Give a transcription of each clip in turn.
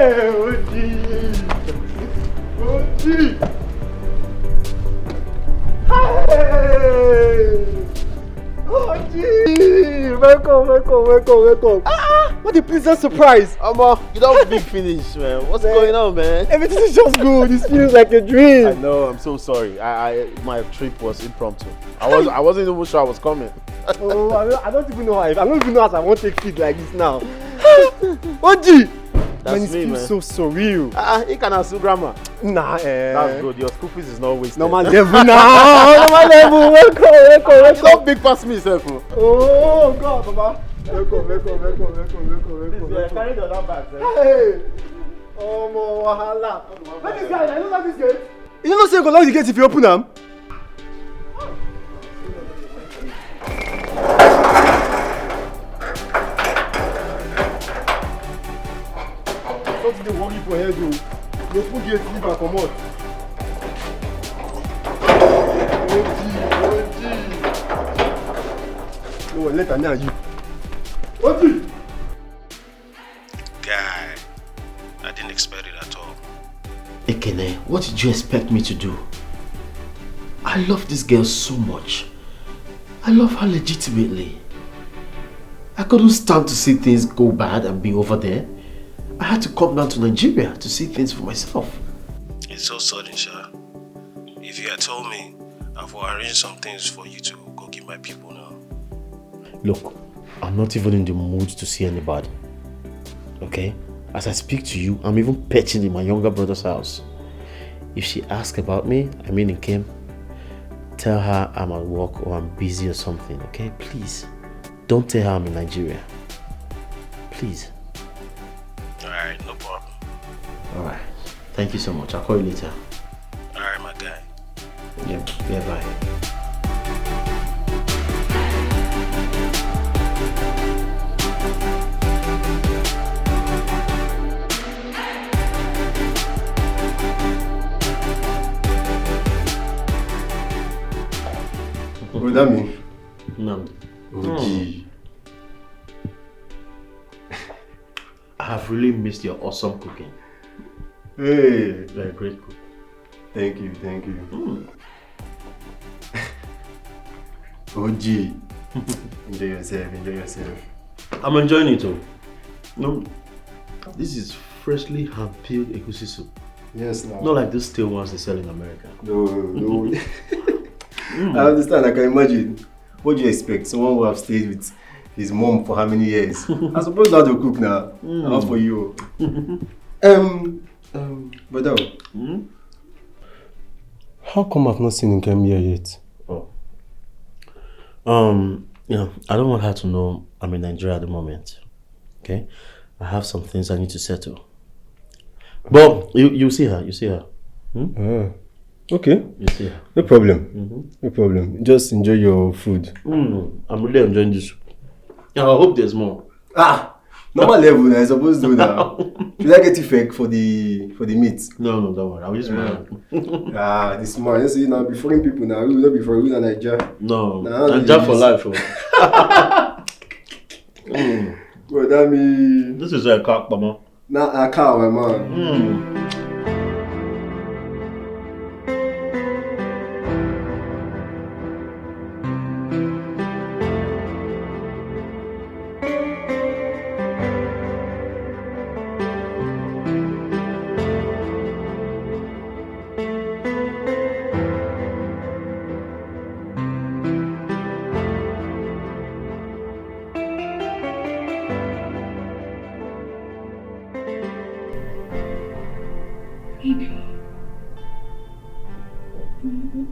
Hey, Oji! Oji! Hey! Oji! Welcome. What a pleasant surprise! You don't big finish, man. What's going on, man? Everything is just good. This feels like a dream. I know. I'm so sorry. My trip was impromptu. I wasn't even sure I was coming. Oh, I don't even know how. I don't even know how I want to take feed like this now. Oji! That's me, man. So surreal. You can ask grammar. Nah, That's good. Your school fees is not wasted. Normal level now. Normal level. Welcome. You don't big pass me, sir. Oh God, Baba. Welcome. Please, carry the other bag, sir. Hey. Oh, my wahala. Let this guy. I don't like this gate. You don't say you go lock the gate if you open them. Don't dey worry for head o. You open gate leave and comot. Oji. No, later now you. Oji. Guy, I didn't expect it at all. Ekene, what did you expect me to do? I love this girl so much. I love her legitimately. I couldn't stand to see things go bad and be over there. I had to come down to Nigeria to see things for myself. It's so sudden, Sha. If you had told me, I've arranged some things for you to go give my people now. Look, I'm not even in the mood to see anybody. Okay? As I speak to you, I'm even pitching in my younger brother's house. If she asks about me, in Kim, tell her I'm at work or I'm busy or something, okay? Please. Don't tell her I'm in Nigeria. Please. Alright, no problem. Alright. Thank you so much. I'll call you later. Alright, my guy. Yeah, bye. Brother me. No. Oji. I have really missed your awesome cooking. Hey. You're a great cook. Thank you. Oji. Enjoy yourself. I'm enjoying it too. No, this is freshly hand-peeled egusi soup. Yes, now. Not like those stale ones they sell in America. No. I understand. I can imagine. What do you expect? Someone who have stayed with his mom for how many years? I suppose not to cook now. Not for you. Brother. How come I've not seen Nkem here yet? Oh. I don't want her to know I'm in Nigeria at the moment. Okay? I have some things I need to settle. But you see her. Okay. You see her. No problem. No problem. Just enjoy your food. I'm really enjoying this. I hope there's more. Normal level, I suppose to do that. Should I get you fake for the meat? No, don't worry. I'll use my hand. This man, you see now, be foreign people now. We will not be foreign in Nigeria. No, Nigeria for life. Well, that means... This is a cock, mama. Nah, a cow, my man.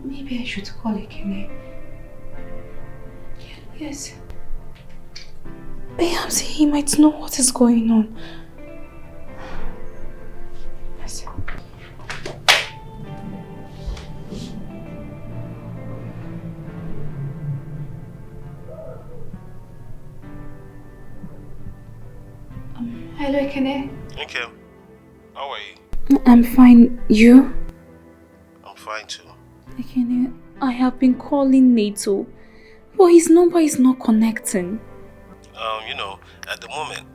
Maybe I should call Ekene. Yes. Perhaps he might know what is going on. Yes. Hello, Ekene. Okay. How are you? I'm fine. You? I'm fine too. Ekene, I have been calling Neato, but his number is not connecting. At the moment,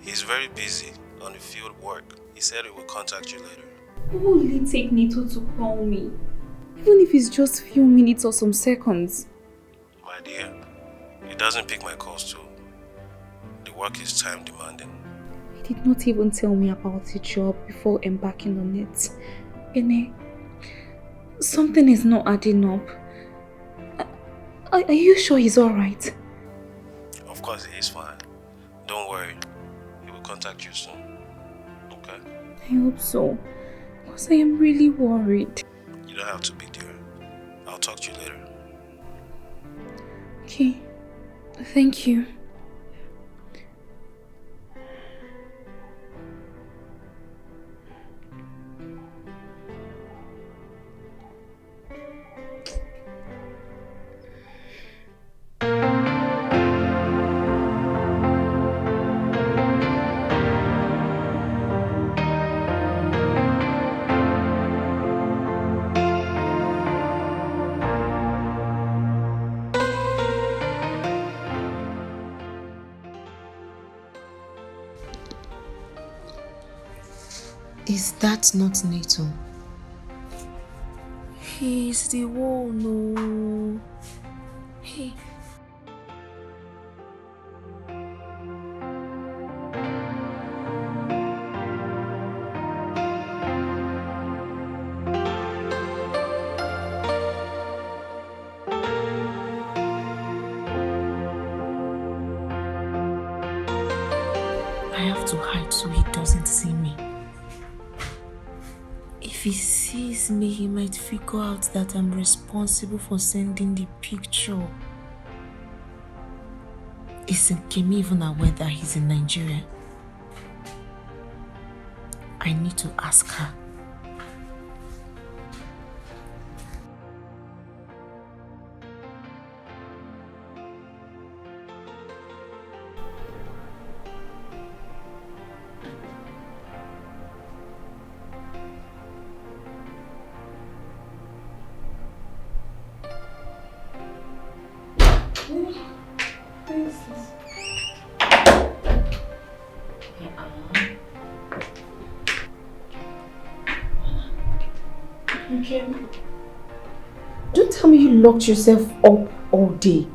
he's very busy on the field work. He said he will contact you later. Who will it take Neato to call me? Even if it's just few minutes or some seconds. My dear, he doesn't pick my calls too. The work is time demanding. He did not even tell me about the job before embarking on it. Bene, something is not adding up. Are you sure he's alright? Of course he is fine. Don't worry. He will contact you soon. Okay? I hope so. Because I am really worried. You don't have to be dear. I'll talk to you later. Okay. Thank you. Is that not Neato? He's the one, no. Hey. I have to hide so he doesn't see me. If he sees me, he might figure out that I'm responsible for sending the picture. Isn't Kemi even aware that he's in Nigeria? I need to ask her. Okay. Don't tell me you locked yourself up all day.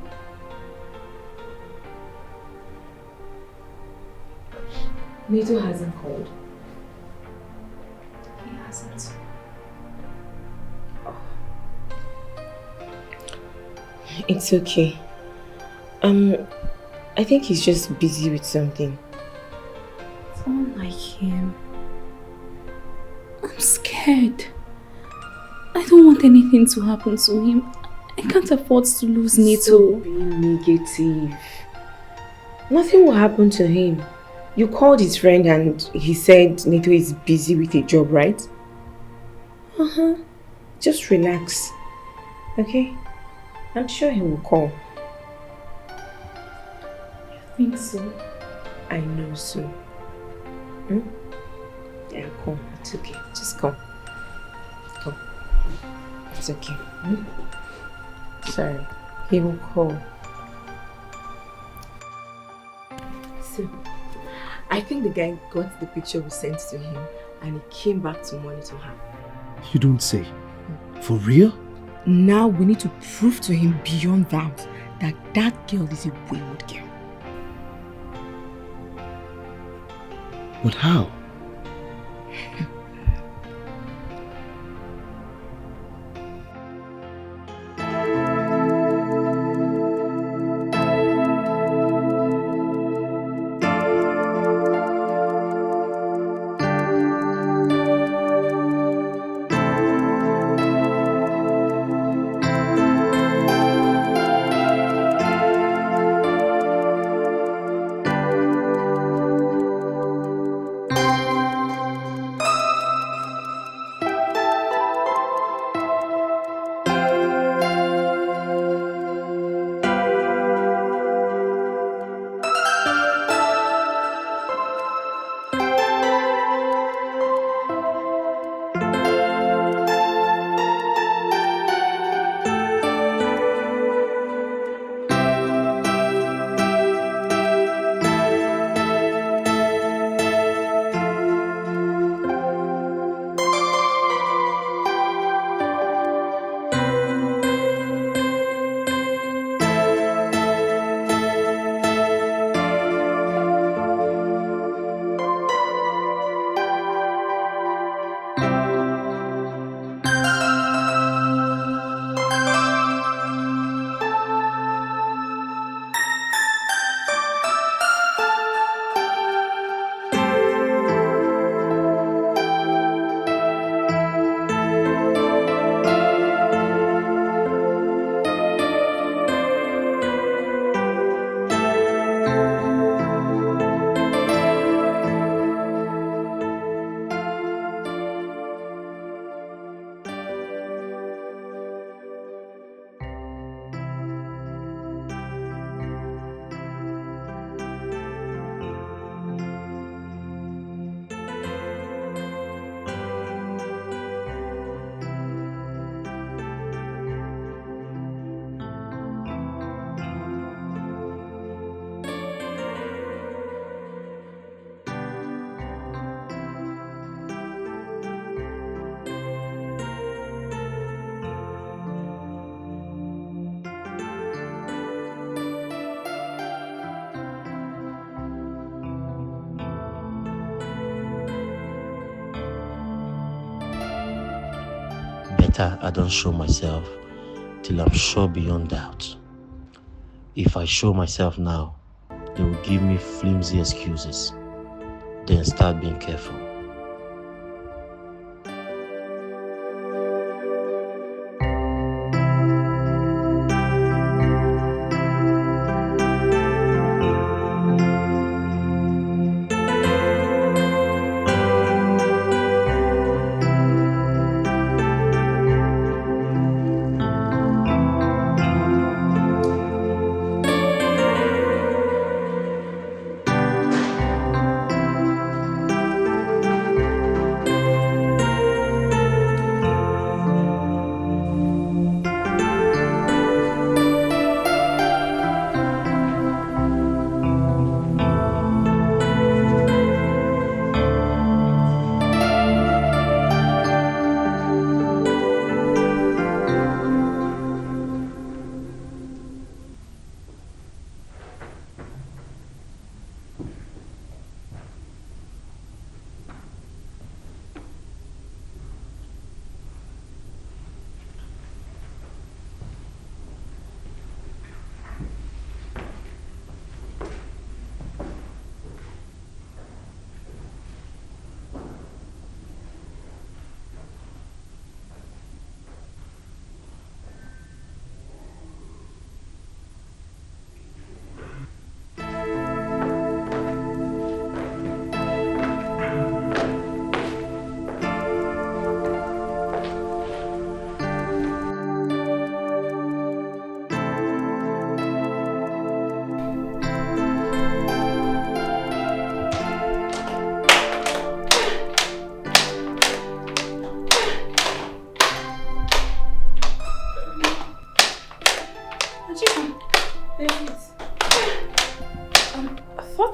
Neato hasn't called. He hasn't. Oh. It's okay. I think he's just busy with something. It's unlike him. I'm scared. I don't want anything to happen to him. I can't afford to lose Neato. So be negative. Nothing will happen to him. You called his friend and he said Neato is busy with a job, right? Just relax. Okay? I'm sure he will call. You think so? I know so. Yeah, come. It's okay. Just come. Come. It's okay. Sorry. He will call. So, I think the guy got the picture we sent to him and he came back to monitor her. You don't say. For real? Now we need to prove to him beyond doubt that that girl is a wayward girl. But how? better I don't show myself till I'm sure beyond doubt. If I show myself now, they will give me flimsy excuses. Then start being careful.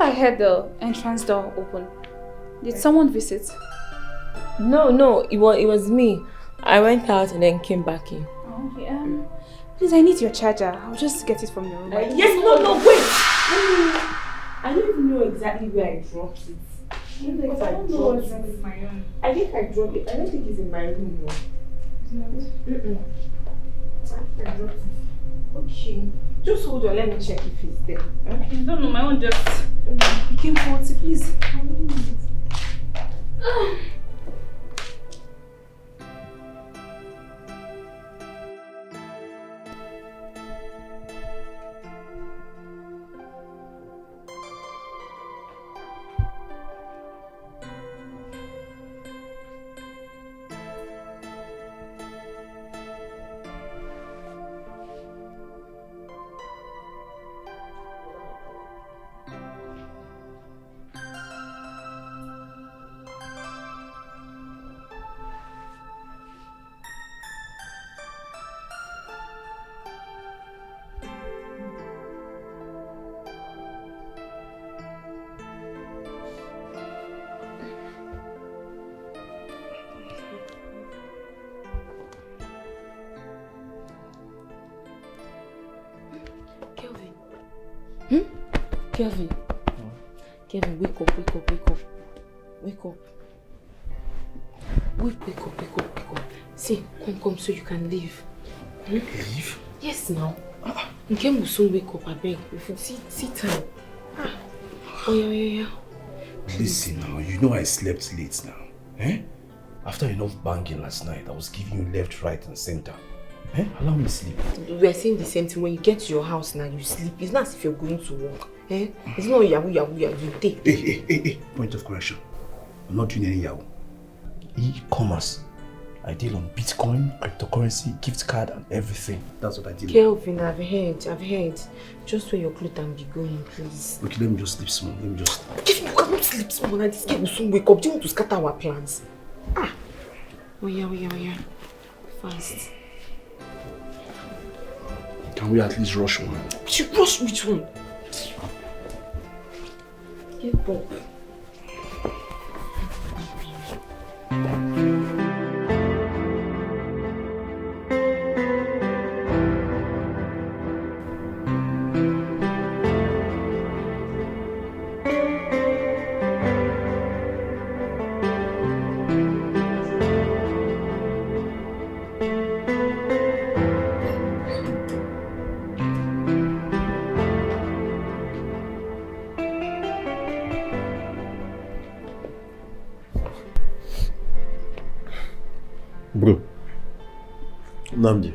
I heard the entrance door open. Did someone visit? No, it was me. I went out and then came back in. Oh, okay. Please, I need your charger. I'll just get it from your room. Yes, no, wait! I don't even know exactly where I dropped it. I don't know if I dropped it. My own. I think I dropped it. I don't think it's in my room. No. Mm-mm. I dropped it. Okay. Just hold on, let me check if it's there. Okay, I don't know, my own just became faulty, please. I really need it. Kevin, wake up. Wake up. See, come so you can leave. Leave? Yes, now. Nkem will soon wake up, I beg. If you see time. Oh, yeah. Listen now, you know I slept late now. Eh? After enough banging last night, I was giving you left, right, and center. Eh? Allow me to sleep. We are saying the same thing. When you get to your house now, you sleep. It's not as if you're going to work. Eh? It's not yahoo, you take. Hey. Point of correction. I'm not doing any yahoo. E-commerce. I deal on Bitcoin, cryptocurrency, gift card, and everything. That's what I deal Kelvin, I've heard. Just wear your clothes and be going, please. Okay, let me just sleep small. You cannot sleep small. This girl will soon wake up. Do you want to scatter our plans? Oh yeah. Fast. Can we at least rush one? You rush which one? Get up. Bro. Namdi.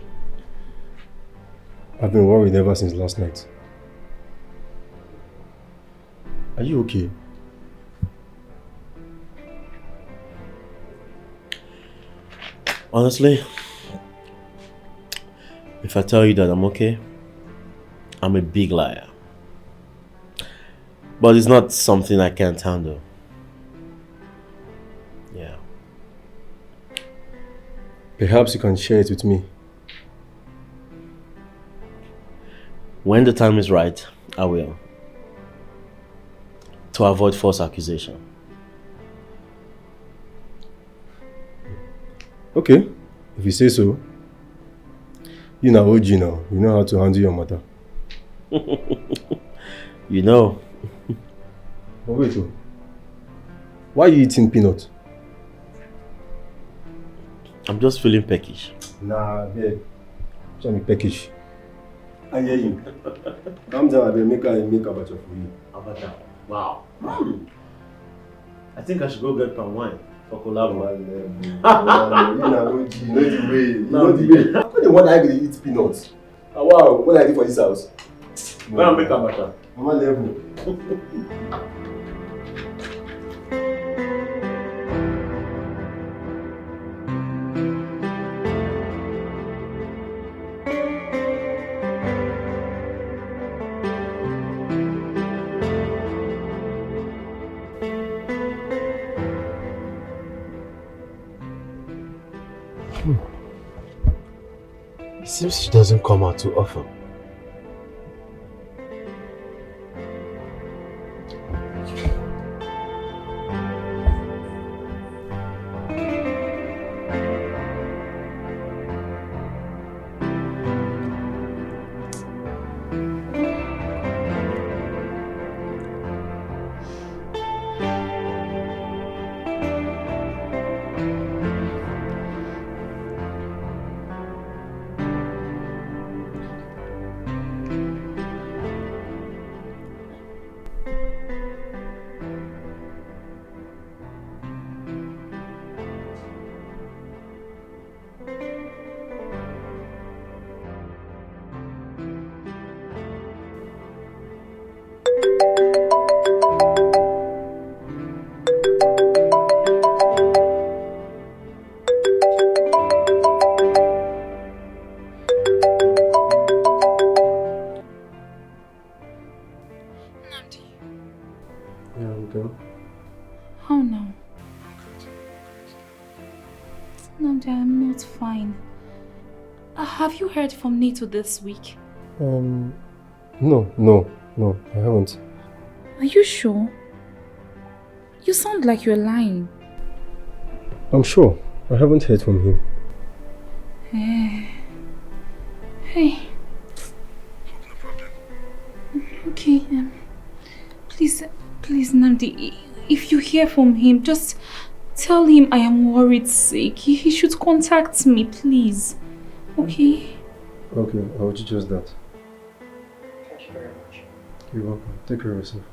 I've been worried ever since last night. Are you okay? Honestly, if I tell you that I'm okay, I'm a big liar. But it's not something I can't handle. Yeah. Perhaps you can share it with me. When the time is right, I will. To avoid false accusation. Okay, if you say so. You know OG now. You know how to handle your matter. You know. But wait, why are you eating peanut? I'm just feeling peckish. Nah, babe. Show me peckish. I hear you. Calm down, babe. Make abacha for you. Abacha? Wow. I think I should go get palm wine for collabo. You know OG. You know the way. You know the way. How come the one I going to eat peanuts? Wow, what I do for this house? When I make abacha. Mama level. It seems she doesn't come out too often. How now? Namdi, I'm not fine. Have you heard from Neato this week? No, I haven't. Are you sure? You sound like you're lying. I'm sure. I haven't heard from him. Hey. No problem. Okay, please, Namdi, if you hear from him, just tell him I am worried sick. He should contact me, please. Okay? Okay, I will do just that. Thank you very much. You're welcome. Take care of yourself.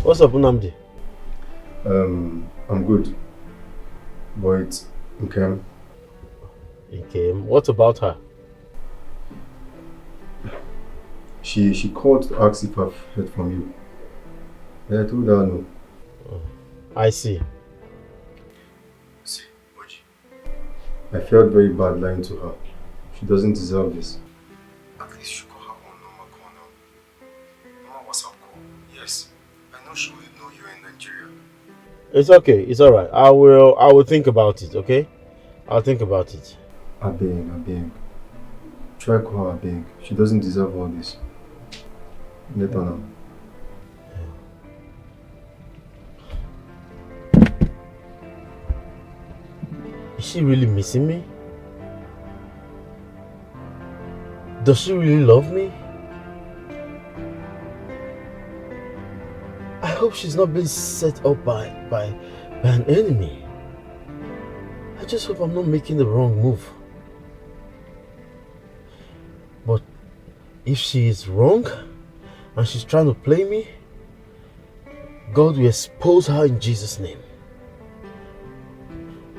What's up, Namdi? I'm good. But okay. Okay, what about her? She called to ask if I've heard from you. I told her no. I see. See, Oji. I felt very bad lying to her. She doesn't deserve this. At least she call her own normal call now. Normal WhatsApp call. Yes. I know she will know you're in Nigeria. It's okay, it's alright. I will think about it, okay? I'll think about it. I beg. Try call her, I beg. She doesn't deserve all this. Let her know. Is she really missing me? Does she really love me? I hope she's not being set up by an enemy. I just hope I'm not making the wrong move. But if she is wrong and she's trying to play me, God will expose her in Jesus' name.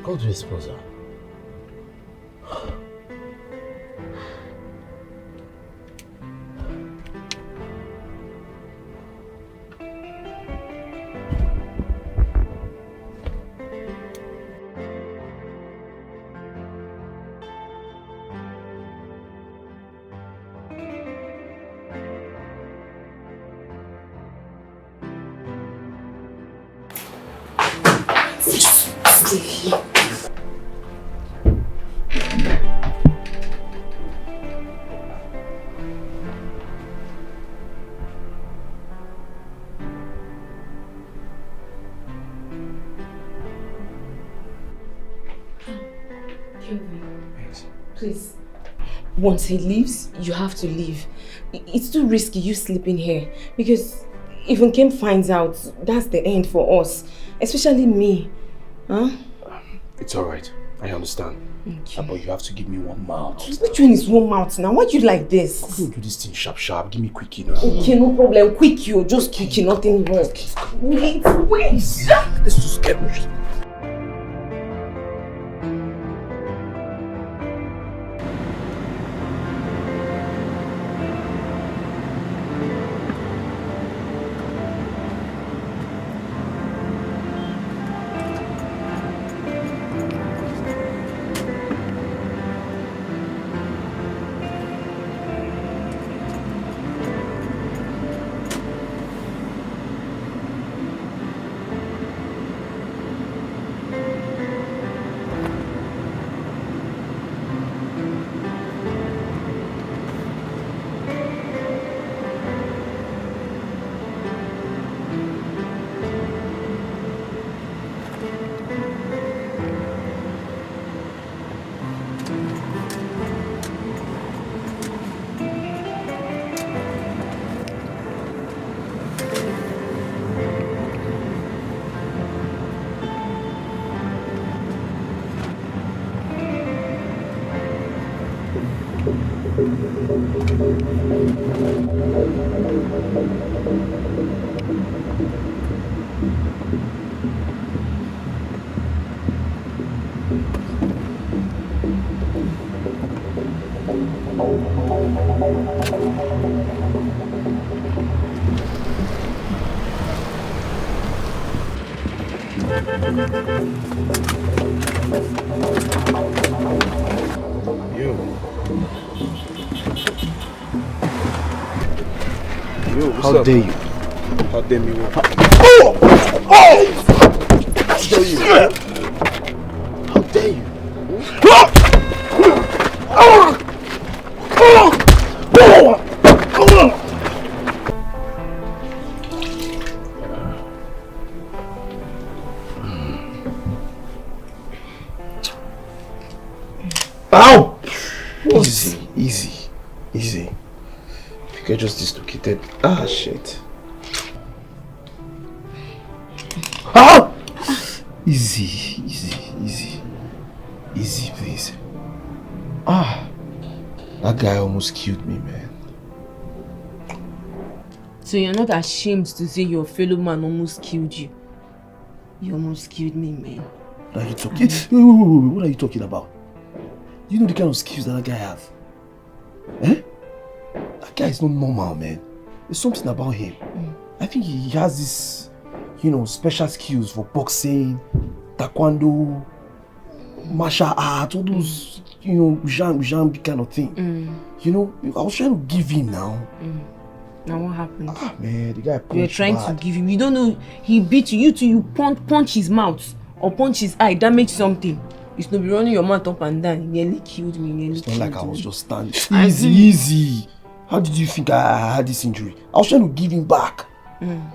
God will expose her. Please. Once he leaves, you have to leave. It's too risky you sleeping here. Because if Kim finds out, that's the end for us. Especially me. Huh? It's alright. I understand. Okay. But you have to give me 1 mouth. Which one is 1 mouth now? Why do you like this? I'm going to do this thing sharp. Give me quickie now. Okay, no problem. Quick you. Just quick you. Nothing wrong. Wait. This is too scary. How dare you? How dare me? How dare you? How dare you? Ow! Easy. You get just dislocated. Ah, shit. Ah! Easy, please. Ah, that guy almost killed me, man. So you're not ashamed to say your fellow man almost killed you? You almost killed me, man. What are you talking? Wait, what are you talking about? You know the kind of skills that guy has? Eh? That guy is not normal, man. There's something about him. I think he has this, special skills for boxing, taekwondo, martial arts, all those, Jean kind of thing. I was trying to give him now. Now what happened? Ah, man, the guy punched You're trying bad. to give him. You don't know he beat you. You two, you punch his mouth or punch his eye. Damage something. It's not be running your mouth up and down. He nearly killed me. It's not like I was just standing. Easy. How did you think I had this injury? I was trying to give him back.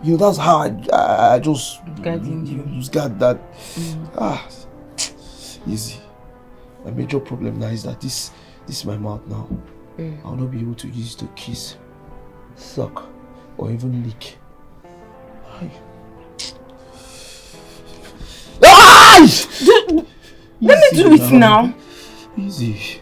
That's how I just got that. Easy. My major problem now is that this is my mouth now. I'll not be able to use it to kiss, suck, or even lick. Let me do it now. Easy.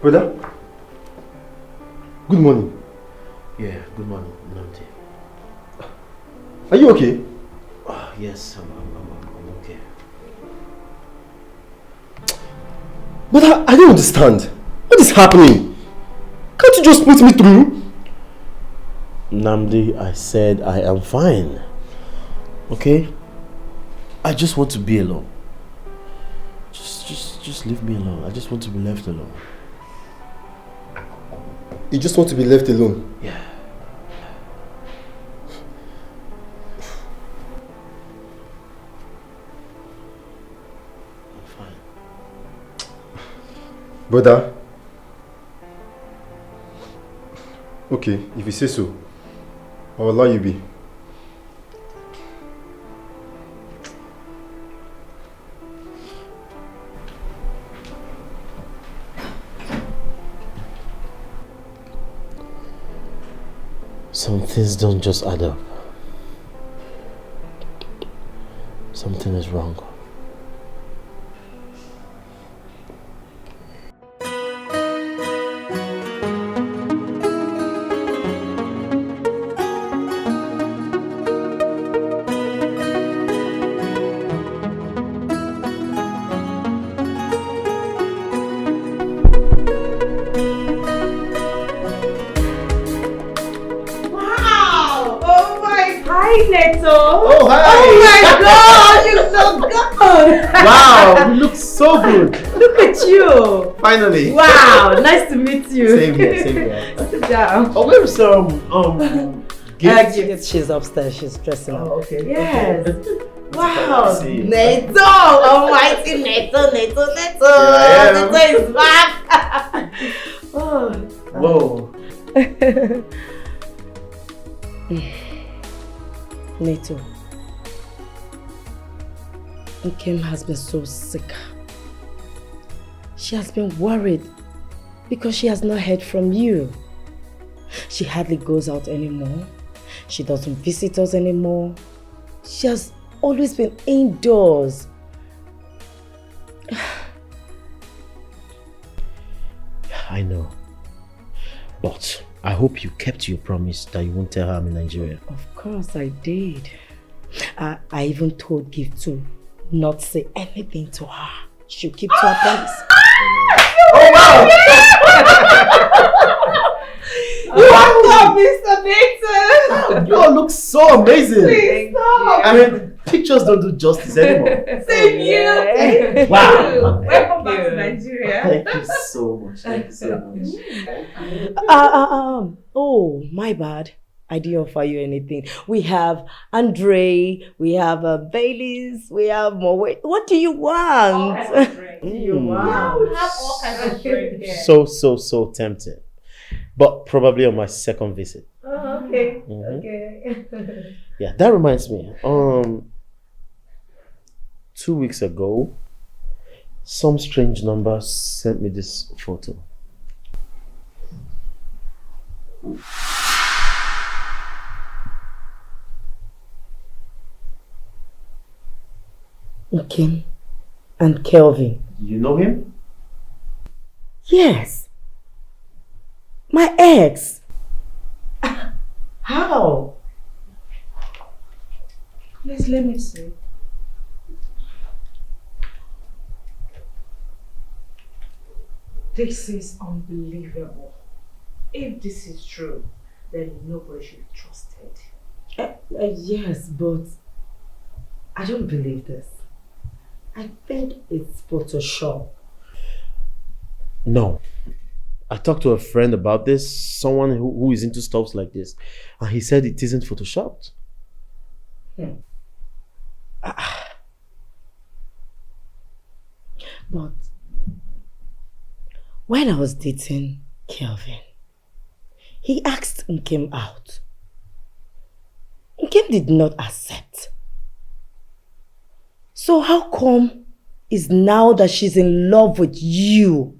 Brother? Good morning. Yeah, good morning, Namdi. Are you okay? Yes, I'm okay. But I don't understand. What is happening? Can't you just put me through? Namdi, I said I am fine. Okay? I just want to be alone. Just leave me alone. I just want to be left alone. You just want to be left alone? Yeah. I'm fine. Brother? Okay, if you say so, I'll allow you be. Some things don't just add up. Something is wrong. Neato. Oh, hi. Oh my God, you look good. Wow, you look so good. Look at you. Finally. Wow, nice to meet you. Same here. Sit down. Oh, where's gift? She's upstairs. She's dressing up. Oh, okay. Yes. Okay. Wow, See. Neato. Almighty Neato. Neato is back. Oh. Whoa. Neato, Kim has been so sick. She has been worried because she has not heard from you. She hardly goes out anymore. She doesn't visit us anymore. She has always been indoors. I know. But I hope you kept your promise that you won't tell her I'm in Nigeria. Of course I did. I even told Gift to not say anything to her. She'll keep to her promise. Oh wow! Welcome, Mr. Neato. You all look so amazing. Please stop. I mean, pictures don't do justice anymore. Same you. Wow. Welcome back to Nigeria. Thank you so much. Thank you so much. Oh, my bad. I didn't offer you anything. We have Andre, we have Baileys, we have Movi. What do you want? Wow, we have all kinds of drink here. So tempted. But probably on my second visit. Oh, okay. Mm-hmm. Okay. Yeah, that reminds me. 2 weeks ago, some strange number sent me this photo. Kim and Kelvin. You know him? Yes. My ex. How? Please let me see. This is unbelievable. If this is true, then nobody should be trusted. Yes, but I don't believe this. I think it's Photoshop. No, I talked to a friend about this, someone who is into stuff like this, and he said it isn't photoshopped. But when I was dating Kelvin, he asked Nkem out. Nkem did not accept. So how come is now that she's in love with you?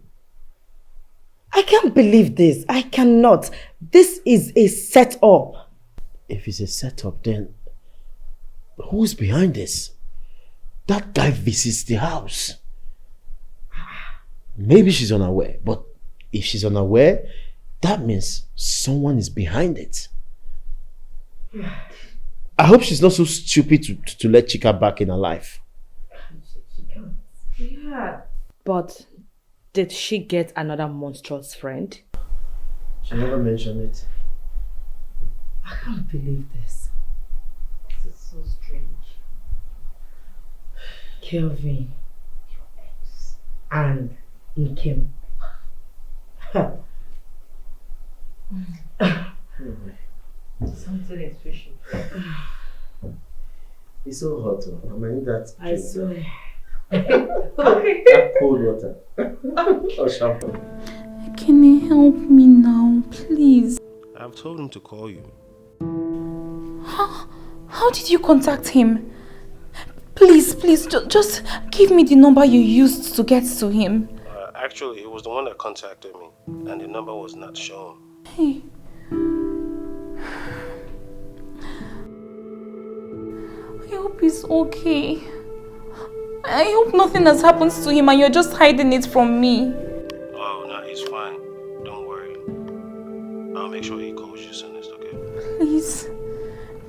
I can't believe this. I cannot. This is a setup. If it's a setup, then who's behind this? That guy visits the house. Maybe she's unaware, but if she's unaware, that means someone is behind it. I hope she's not so stupid to let Chika back in her life. Yeah. But did she get another monstrous friend? She never mentioned it. I can't believe this. This is so strange. Kelvin, your ex, and Nkem. Something is fishing. It's so hot. I mean that. I swear. That cold water. Oh, champagne. Can you help me now, please? I've told him to call you. How did you contact him? Please, just give me the number you used to get to him. Actually, it was the one that contacted me, and the number was not shown. Hey. I hope he's okay. I hope nothing has happened to him and you're just hiding it from me. Oh, no, he's fine. Don't worry. I'll make sure he calls you soonest, okay?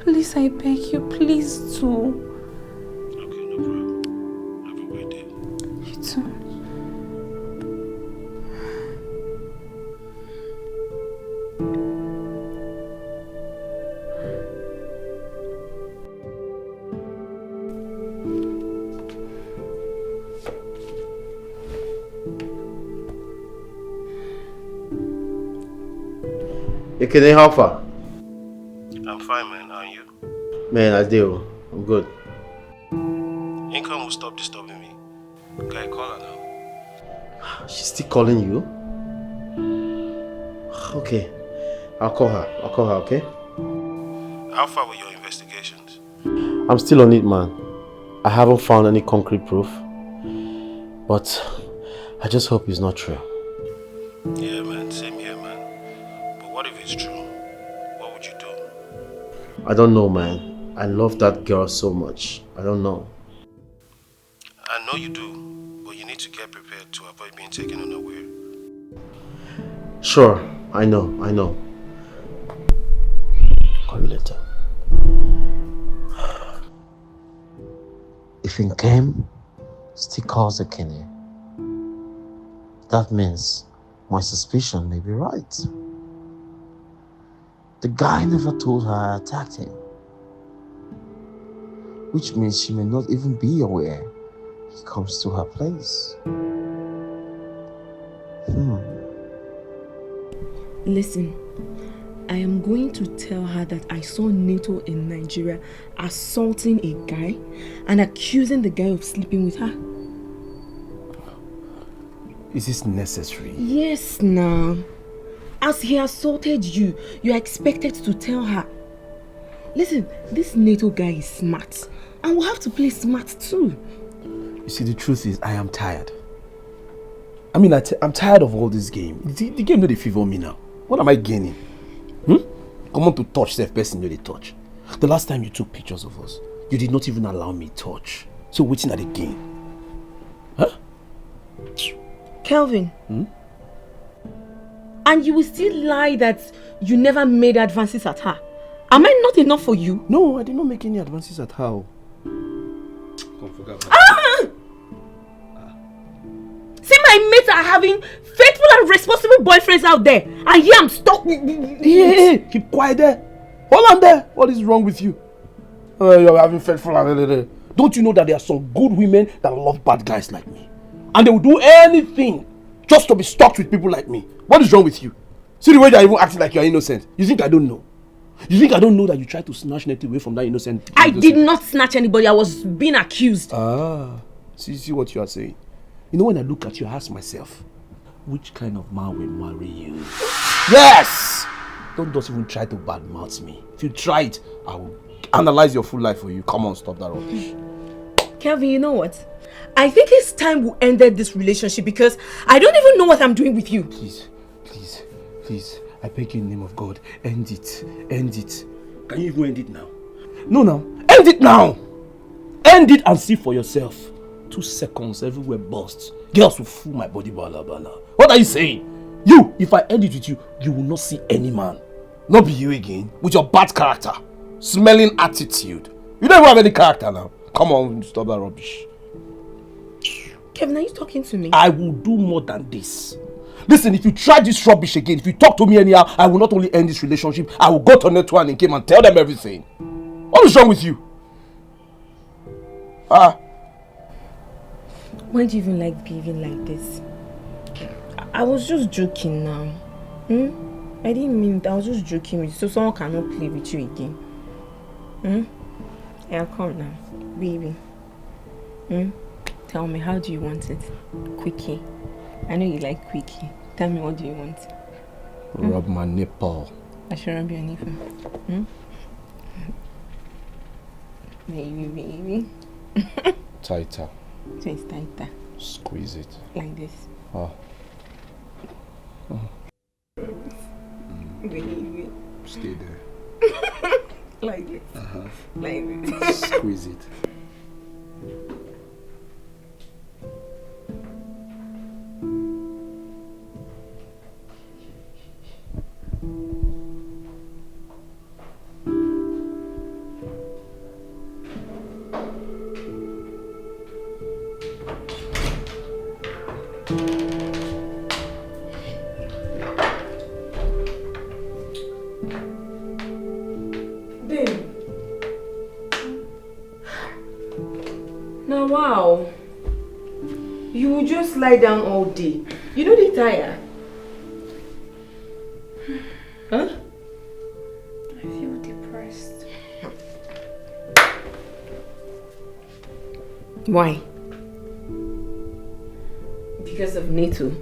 Please, I beg you, please too. Okay, no problem. Have a great day. You too. Can they help her? I'm fine, man. How are you? Man, I do. I'm good. Income will stop disturbing me. Guy, call her now. She's still calling you? Okay. I'll call her, okay? How far were your investigations? I'm still on it, man. I haven't found any concrete proof. But I just hope it's not true. Yeah, man. Same here, man. But what if it's true? What would you do? I don't know, man. I love that girl so much. I don't know. I know you do, but you need to get prepared to avoid being taken unaware. Sure, I know. Call you later. If Nkem still calls the Kenny, that means my suspicion may be right. The guy never told her I attacked him, which means she may not even be aware he comes to her place. Listen, I am going to tell her that I saw Neato in Nigeria assaulting a guy and accusing the guy of sleeping with her. Is this necessary? Yes, now. As he assaulted you, you are expected to tell her. Listen, this Neato guy is smart, and we'll have to play smart too. You see, the truth is, I am tired. I mean, I'm tired of all this game. The game no dey favor me now. What am I gaining? Come on to touch self person no dey touch. The last time you took pictures of us, you did not even allow me touch. So waiting at the game. Huh? Kelvin. And you will still lie that you never made advances at her. Am I not enough for you? No, I did not make any advances at her. See, my mates are having faithful and responsible boyfriends out there, and here I'm stuck. Hey, keep quiet there. Hold on there. What is wrong with you? You're having faithful and... Don't you know that there are some good women that love bad guys like me? And they will do anything Just to be stuck with people like me. What is wrong with you? See the way you're even acting like you're innocent. You think I don't know? You think I don't know that you tried to snatch Neato away from that innocent? I did not snatch anybody. I was being accused. See what you are saying. You know, when I look at you, I ask myself, which kind of man will marry you? Yes! Don't just even try to badmouth me. If you try it, I will analyze your full life for you. Come on, stop that rubbish. Kelvin, you know what? I think it's time we ended this relationship because I don't even know what I'm doing with you. Please, I beg you in the name of God, end it. Can you even end it now? No, end it now! End it and see for yourself. 2 seconds, everywhere bursts. Girls will fool my body, bala. What are you saying? You, if I end it with you, you will not see any man. Not be you again, with your bad character, smelling attitude. You don't even have any character now. Come on, stop that rubbish. Kevin, are you talking to me? I will do more than this. Listen, if you try this rubbish again, if you talk to me anyhow, I will not only end this relationship, I will go to Neato and Nkem and tell them everything. What is wrong with you? Why do you even like behaving like this? I was just joking now. I didn't mean it. I was just joking with you so someone cannot play with you again. Yeah, come now, baby. Tell me, how do you want it? Quickie. I know you like quickie. Tell me, what do you want? Rub my nipple. I should rub your nipple. Baby. Tighter. So it's tighter. Squeeze it. Like this. Baby. Stay there. Like this. Like this. Squeeze it. Now, wow. You will just lie down all day. You don't get tired. Huh? I feel depressed. Why? Because of Neato.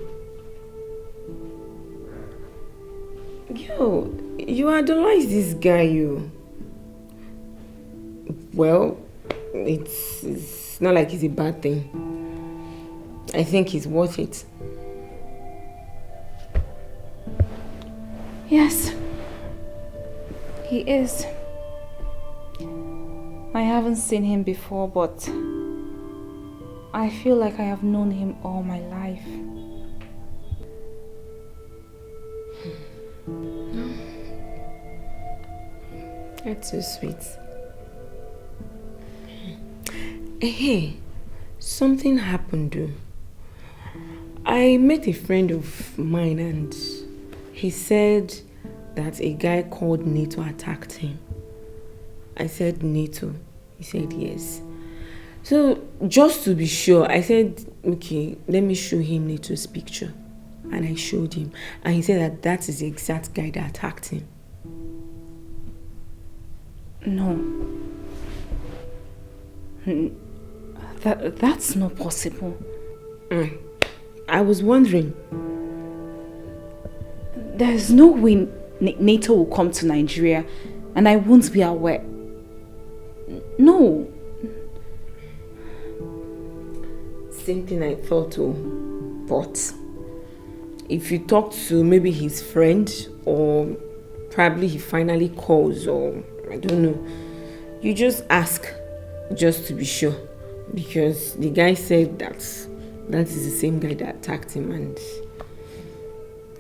Yo, you idolize this guy, you. Well, it's not like it's a bad thing. I think he's worth it. Yes, he is. I haven't seen him before, but I feel like I have known him all my life. That's so sweet. Hey, something happened though. I met a friend of mine and he said that a guy called Neato attacked him. I said, Neato? He said, yes. So, just to be sure, I said, okay, let me show him Nato's picture. And I showed him. And he said that is the exact guy that attacked him. No. That's not possible. I was wondering. There's no way Neato will come to Nigeria and I won't be aware. No. Same thing I thought too. But if you talk to maybe his friend or probably he finally calls or I don't know, you just ask just to be sure. Because the guy said that is the same guy that attacked him and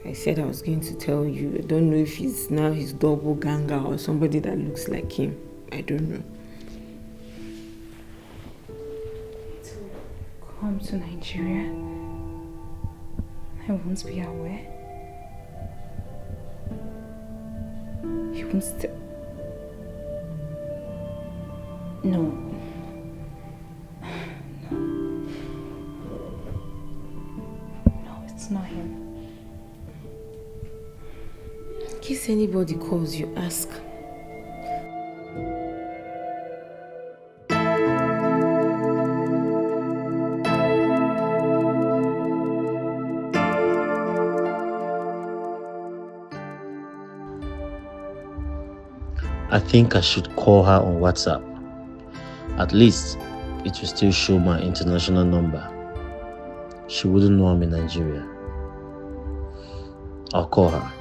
I said I was going to tell you. I don't know if he's now his doppelganger or somebody that looks like him. I don't know. Come to Nigeria. I won't be aware. You won't still. No. No, it's not him. In case anybody calls you, ask. I think I should call her on WhatsApp. At least, it will still show my international number. She wouldn't know I'm in Nigeria. I'll call her.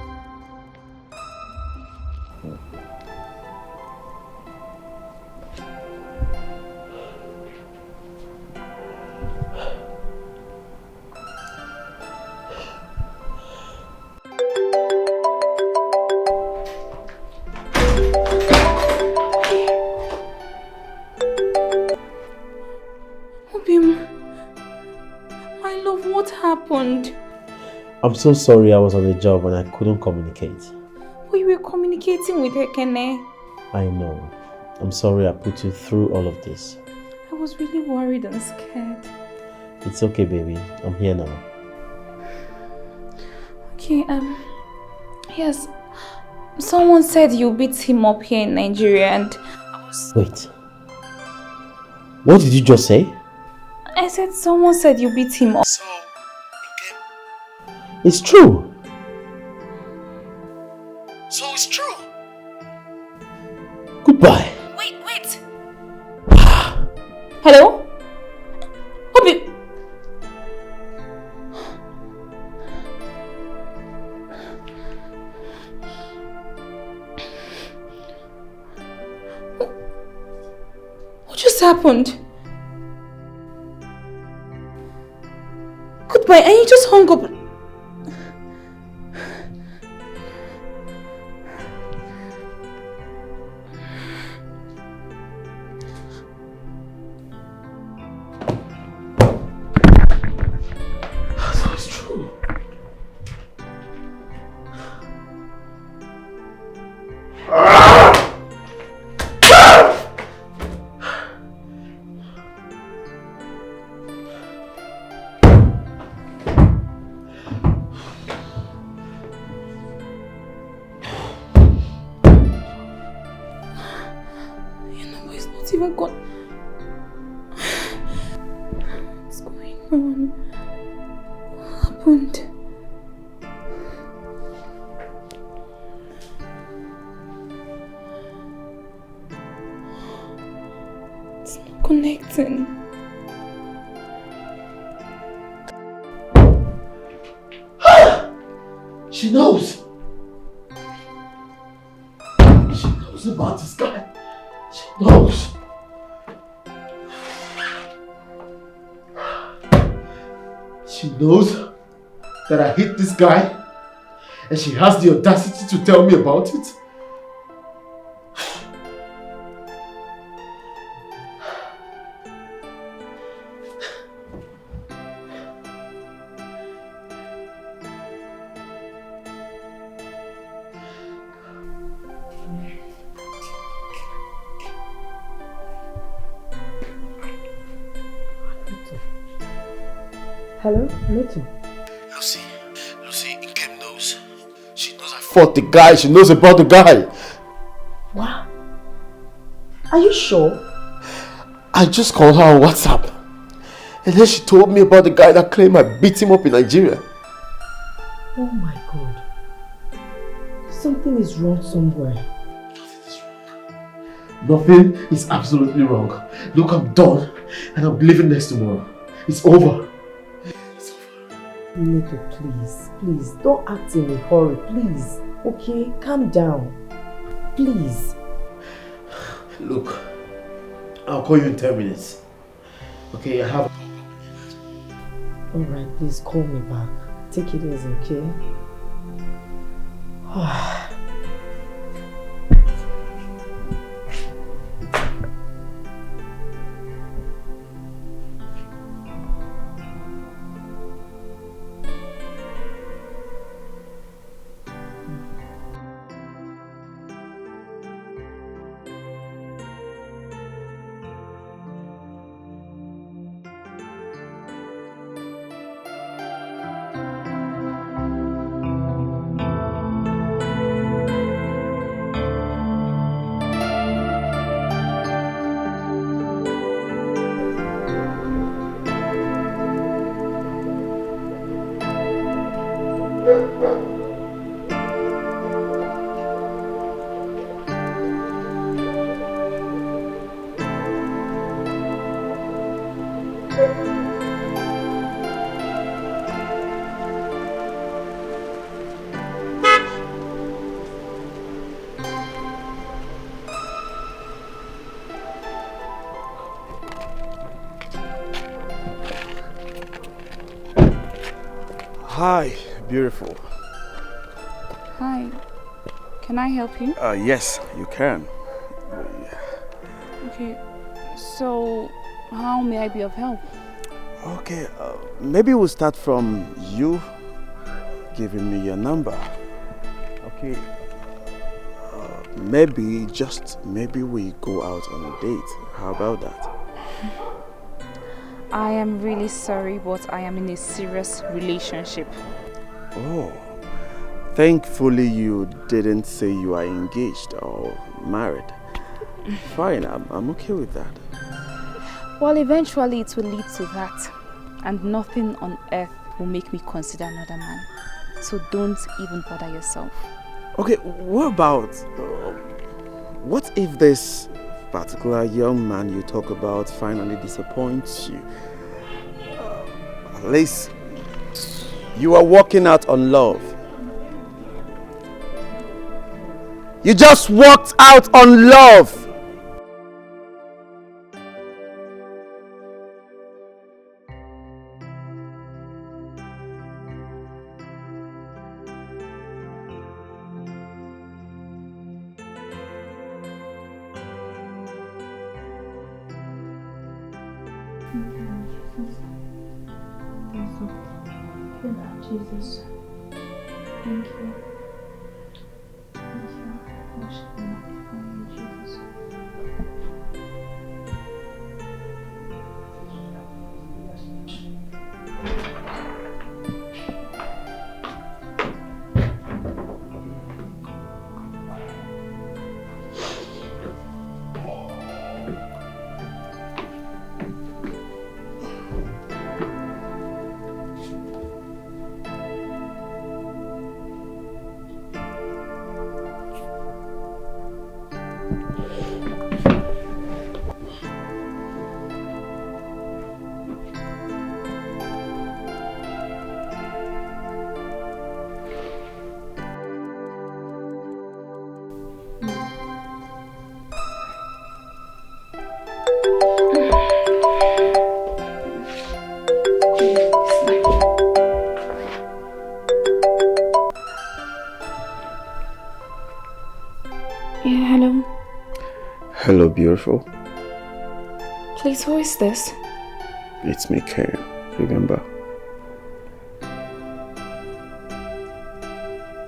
I'm so sorry I was on a job and I couldn't communicate. But you were communicating with Ekene. I know. I'm sorry I put you through all of this. I was really worried and scared. It's okay, baby. I'm here now. Okay, yes. Someone said you beat him up here in Nigeria and I was... Wait. What did you just say? I said someone said you beat him up. So, It's true. So it's true. Goodbye. Wait. Hello? Obi. What just happened? Goodbye, and you just hung up. She knows. She knows about this guy. She knows. She knows that I hate this guy, and she has the audacity to tell me about it. Hello, Neato. Lucy, Nkem knows. She knows I Fought the guy. She knows about the guy. What? Are you sure? I just called her on WhatsApp, and then she told me about the guy that claimed I beat him up in Nigeria. Oh my God. Something is wrong somewhere. Nothing is absolutely wrong. Look, I'm done, and I'm leaving next tomorrow. It's over. Neato, please, don't act in a hurry, please. Okay, calm down. Please. Look, I'll call you in 10 minutes. Okay, I have... Alright, please call me back. Take it easy, okay? Hi, beautiful. Hi. Can I help you? Yes, you can. Okay. So, how may I be of help? Okay, maybe we'll start from you giving me your number. Okay. Maybe, just maybe we go out on a date. How about that? I am really sorry, but I am in a serious relationship. Oh, thankfully you didn't say you are engaged or married. Fine, I'm okay with that. Well, eventually it will lead to that. And nothing on earth will make me consider another man. So don't even bother yourself. Okay, what about... what if this particular young man you talk about finally disappoints you? At least you are walking out on love. You just walked out on love. Jesus. Thank you. Thank you. Worship and magnify you, Jesus. Yeah, hello. Hello, beautiful. Please, who is this? It's me, Karen. Remember?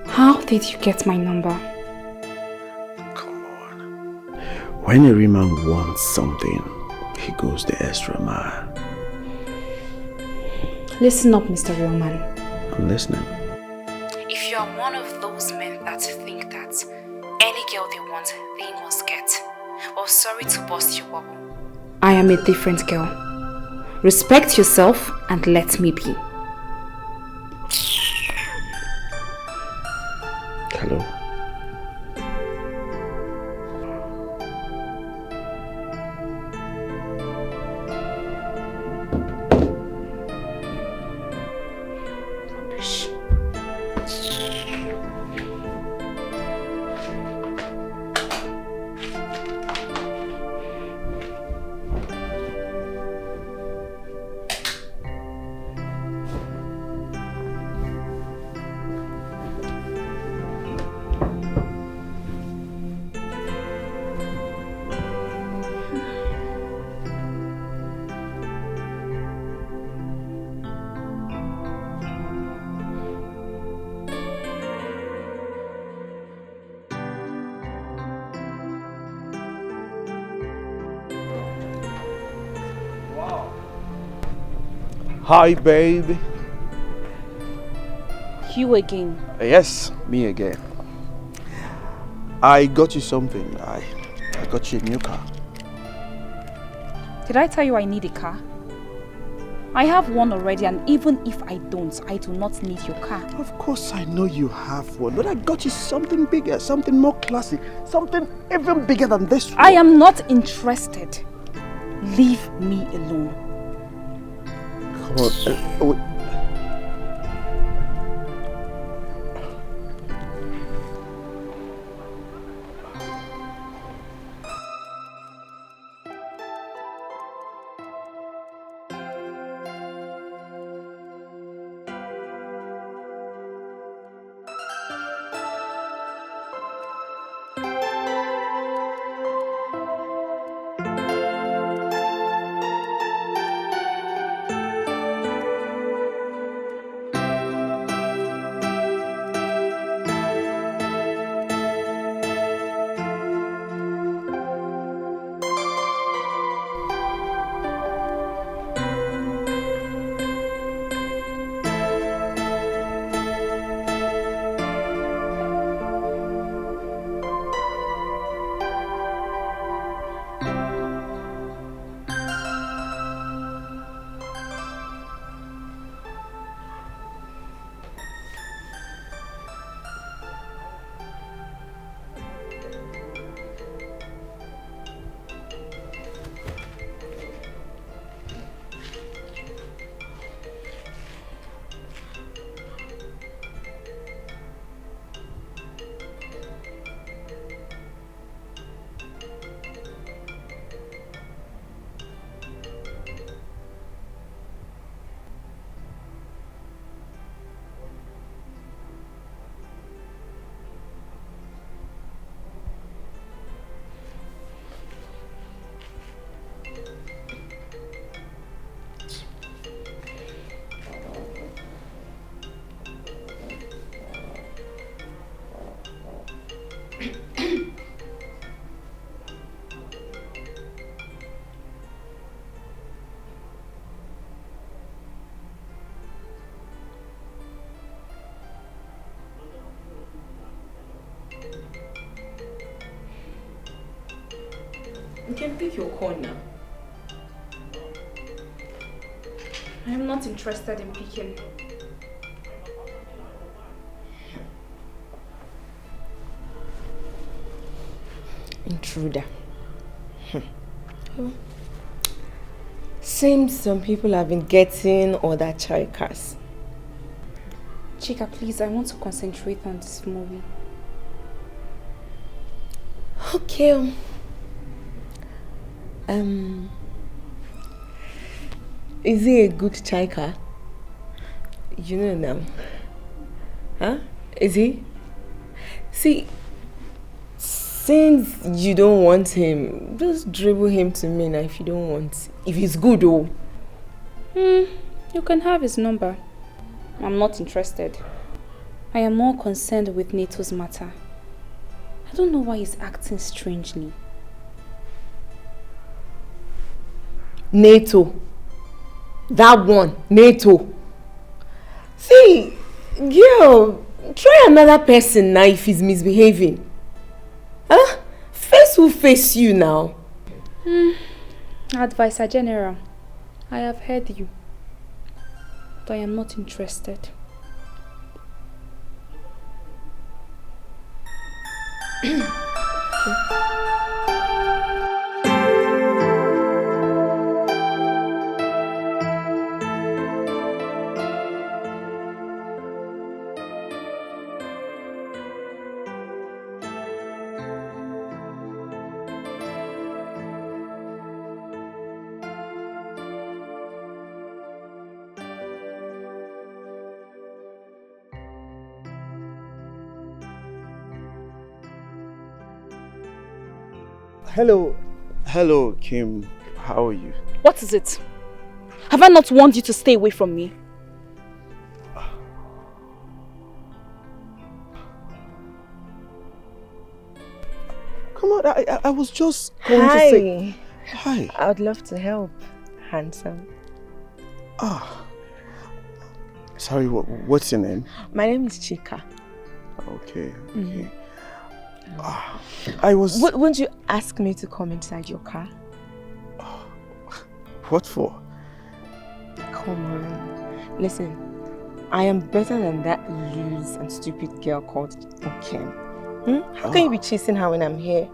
How did you get my number? When a real man wants something, he goes the extra mile. Listen up, Mr. Real-Man. I'm listening. If you are one of those men that think that any girl they want, they must get, well, sorry to burst your bubble. I am a different girl. Respect yourself and let me be. Hello. Hi, baby. You again? Yes, me again. I got you something. I got you a new car. Did I tell you I need a car? I have one already, and even if I don't, I do not need your car. Of course I know you have one, but I got you something bigger, something more classy, something even bigger than this one. I am not interested. Leave me alone. Come on. You can pick your call now. I am not interested in picking. Intruder. Seems some people have been getting other chikers. Chika, please, I want to concentrate on this movie. Okay. Is he a good chika? You know now. Huh? Is he? See, since you don't want him, just dribble him to me now if you don't want. If he's good, oh. You can have his number. I'm not interested. I am more concerned with Neato's matter. I don't know why he's acting strangely. Neato. That one, Neato. See, girl, try another person now if he's misbehaving. Huh? Face will face you now. Advisor General, I have heard you, but I am not interested. Hello, Kim. How are you? What is it? Have I not warned you to stay away from me? Come on, I was just going to say... Hi. I would love to help, handsome. Sorry, what's your name? My name is Chika. Okay. I was... Wouldn't you ask me to come inside your car? What for? Come on. Listen, I am better than that loose and stupid girl called Okem. How can you be chasing her when I'm here?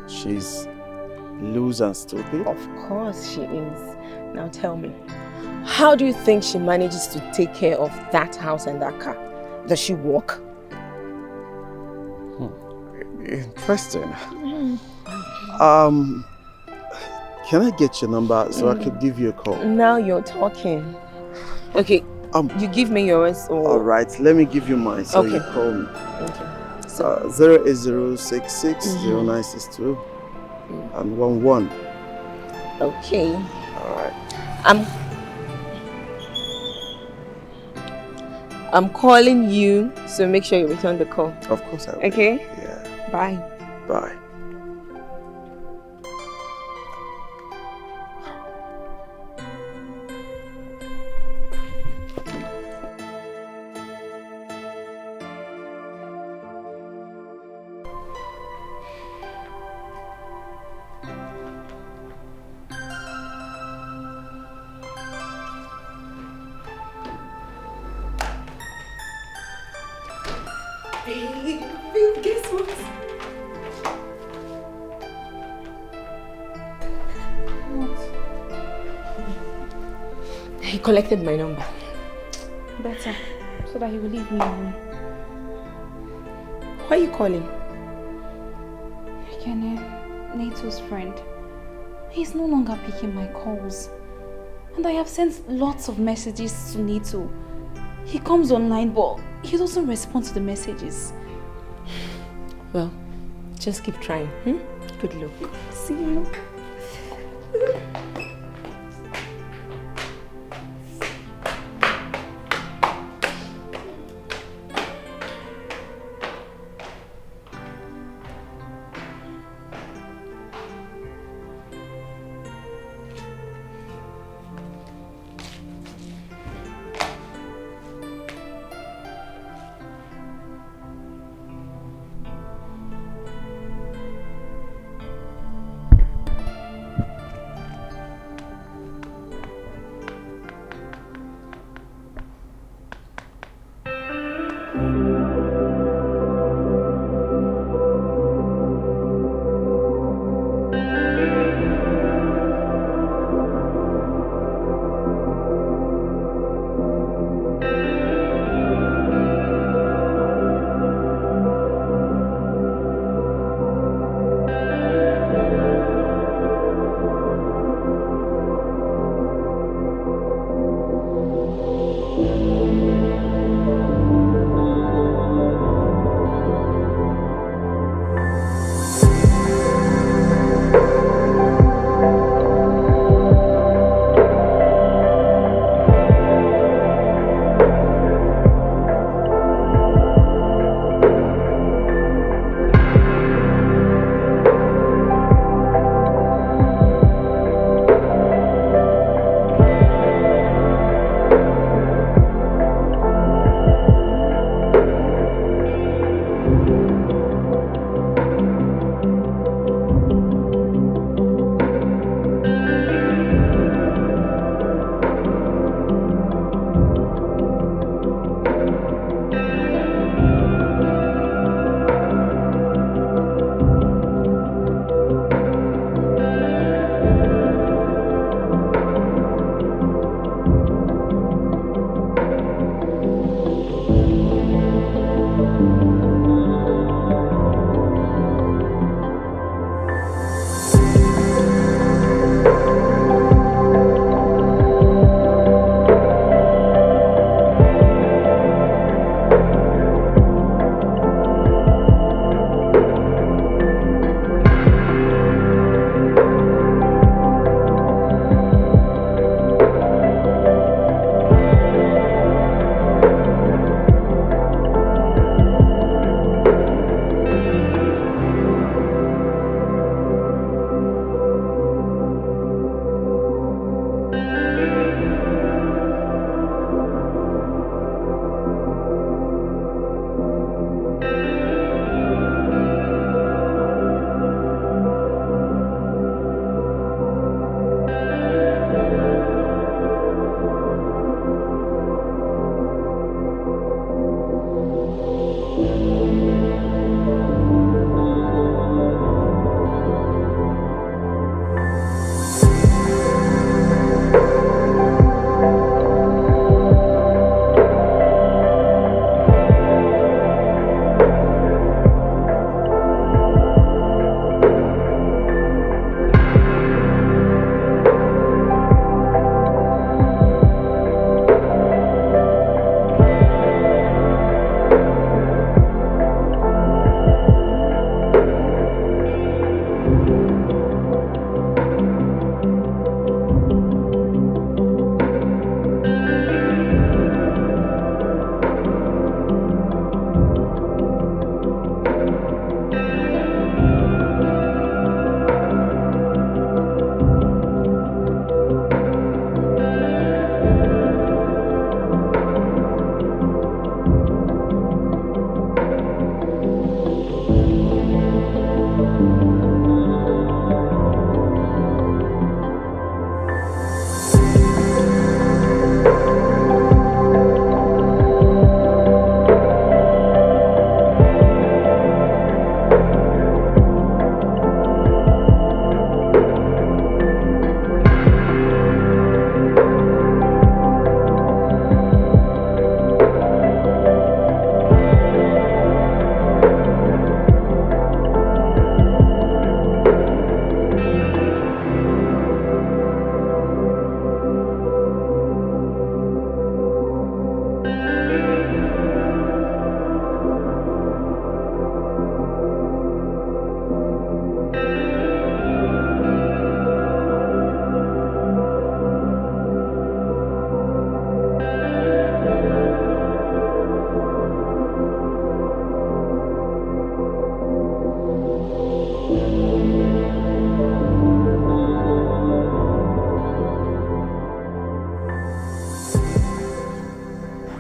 She's loose and stupid? Of course she is. Now tell me, how do you think she manages to take care of that house and that car? Does she walk? Interesting. Can I get your number so I could give you a call? Now you're talking. Okay, you give me yours or... Alright, let me give you mine so you call me. Okay. 080660962 and 11. Okay. Alright. I'm calling you, so make sure you return the call. Of course I will. Okay? Yeah. Bye. Bye. Babe, guess what? He collected my number. Better, so that he will leave me alone. Why are you calling? Kene, Neato's friend. He's no longer picking my calls. And I have sent lots of messages to Neato. He comes online, but he doesn't respond to the messages. Well, just keep trying. Good luck. See you.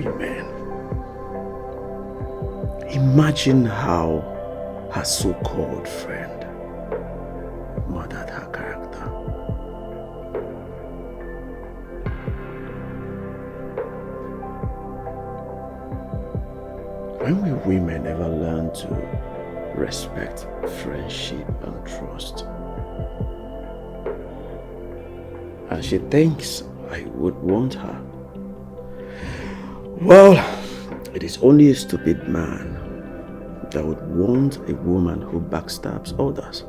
women. Imagine how her so-called friend murdered her character. When will women ever learn to respect friendship and trust? And she thinks I would want her. Well, it is only a stupid man that would want a woman who backstabs others.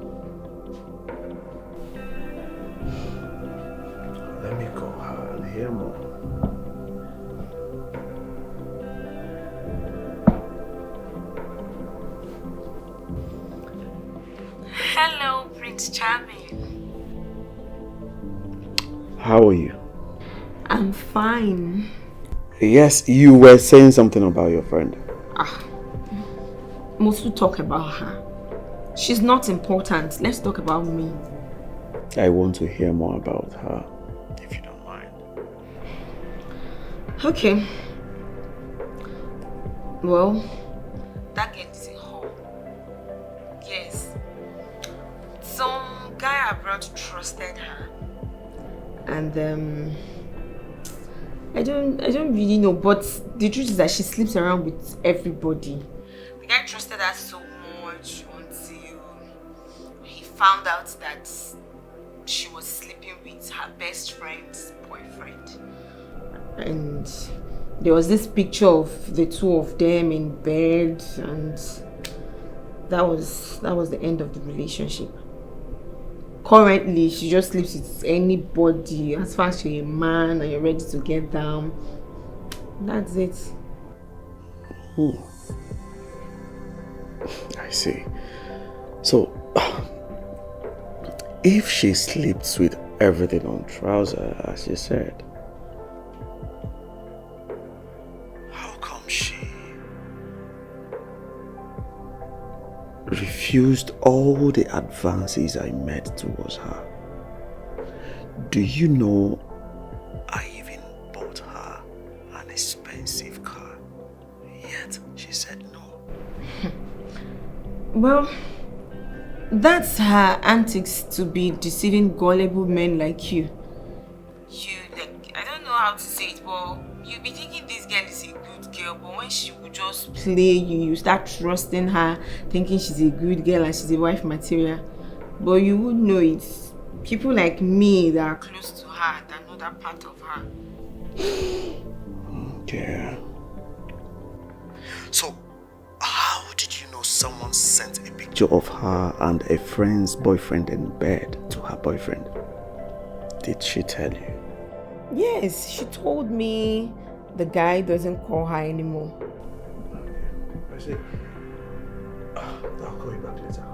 Let me call her and hear more. Hello, Prince Charming. How are you? I'm fine. Yes, you were saying something about your friend. Most will talk about her. She's not important. Let's talk about me. I want to hear more about her, if you don't mind. Okay. Well, that girl is a whore. Yes. Some guy abroad trusted her. And I don't really know, but the truth is that she sleeps around with everybody. The guy trusted her so much until he found out that she was sleeping with her best friend's boyfriend. And there was this picture of the two of them in bed, and that was the end of the relationship. Currently, she just sleeps with anybody as far as you're a man and you're ready to get down. That's it. I see. So, if she sleeps with everything on trouser, as you said, how come she refused all the advances I made towards her? Do you know I even bought her an expensive car, yet she said no? Well, that's her antics to be deceiving gullible men like you. I don't know how to say it, but you be thinking this girl is a good girl, but when she would just play you, you start trusting her, thinking she's a good girl and she's a wife material. But you would know it's people like me that are close to her that know that part of her. Yeah. So, how did you know someone sent a picture of her and a friend's boyfriend in bed to her boyfriend? Did she tell you? Yes, she told me the guy doesn't call her anymore. I see. I'll call you back later.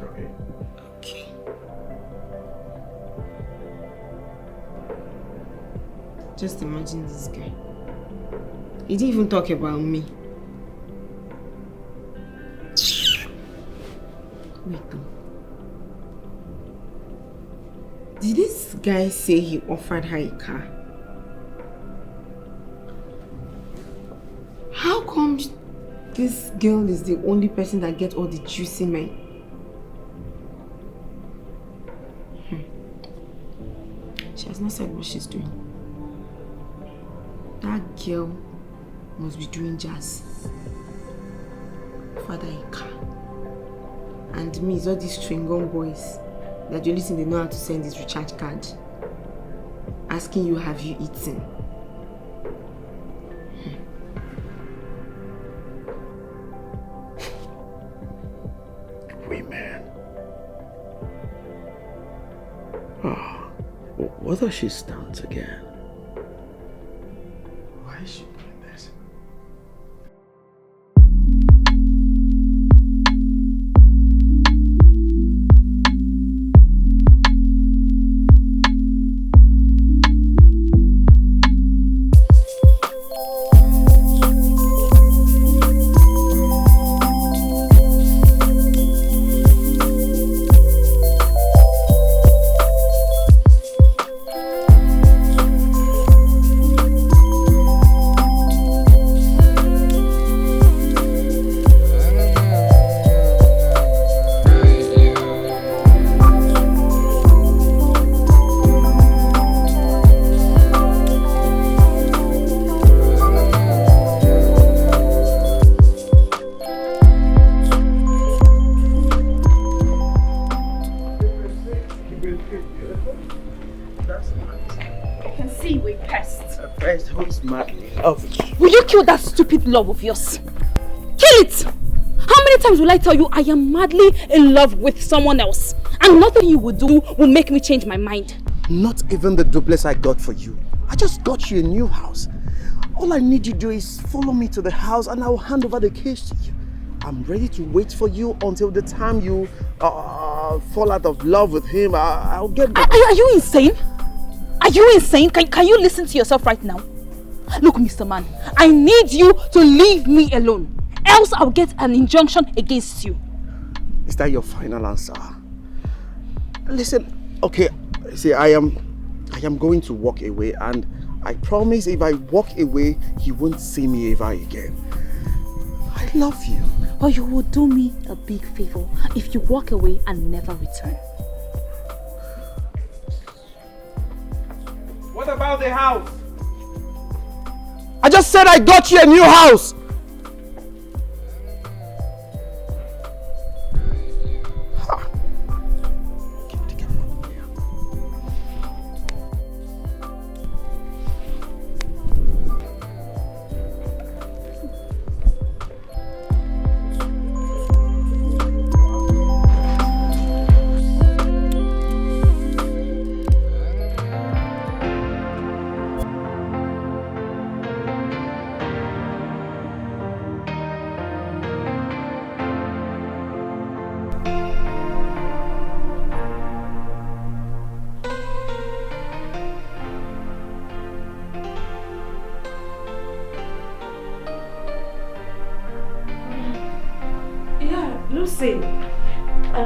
Okay? Okay. Just imagine this guy. He didn't even talk about me. Wait though. Did this guy say he offered her a car? How come this girl is the only person that gets all the juicy men? She has not said what she's doing. That girl must be doing jazz. Father a car. And me is all these string-on boys that the only thing they know how to send is recharge card. Asking you, have you eaten? Women. What does she stand again? Why is she doing this? Will you kill that stupid love of yours? Kill it! How many times will I tell you I am madly in love with someone else? And nothing you will do will make me change my mind. Not even the duplex I got for you. I just got you a new house. All I need you to do is follow me to the house and I'll hand over the keys to you. I'm ready to wait for you until the time you fall out of love with him. I'll get back. Are you insane? Are you insane? Can you listen to yourself right now? Look, Mr. Man, I need you to leave me alone. Else I'll get an injunction against you. Is that your final answer? Listen, okay, see, I am going to walk away, and I promise if I walk away, you won't see me ever again. I love you. But you will do me a big favor if you walk away and never return. What about the house? I just said I got you a new house.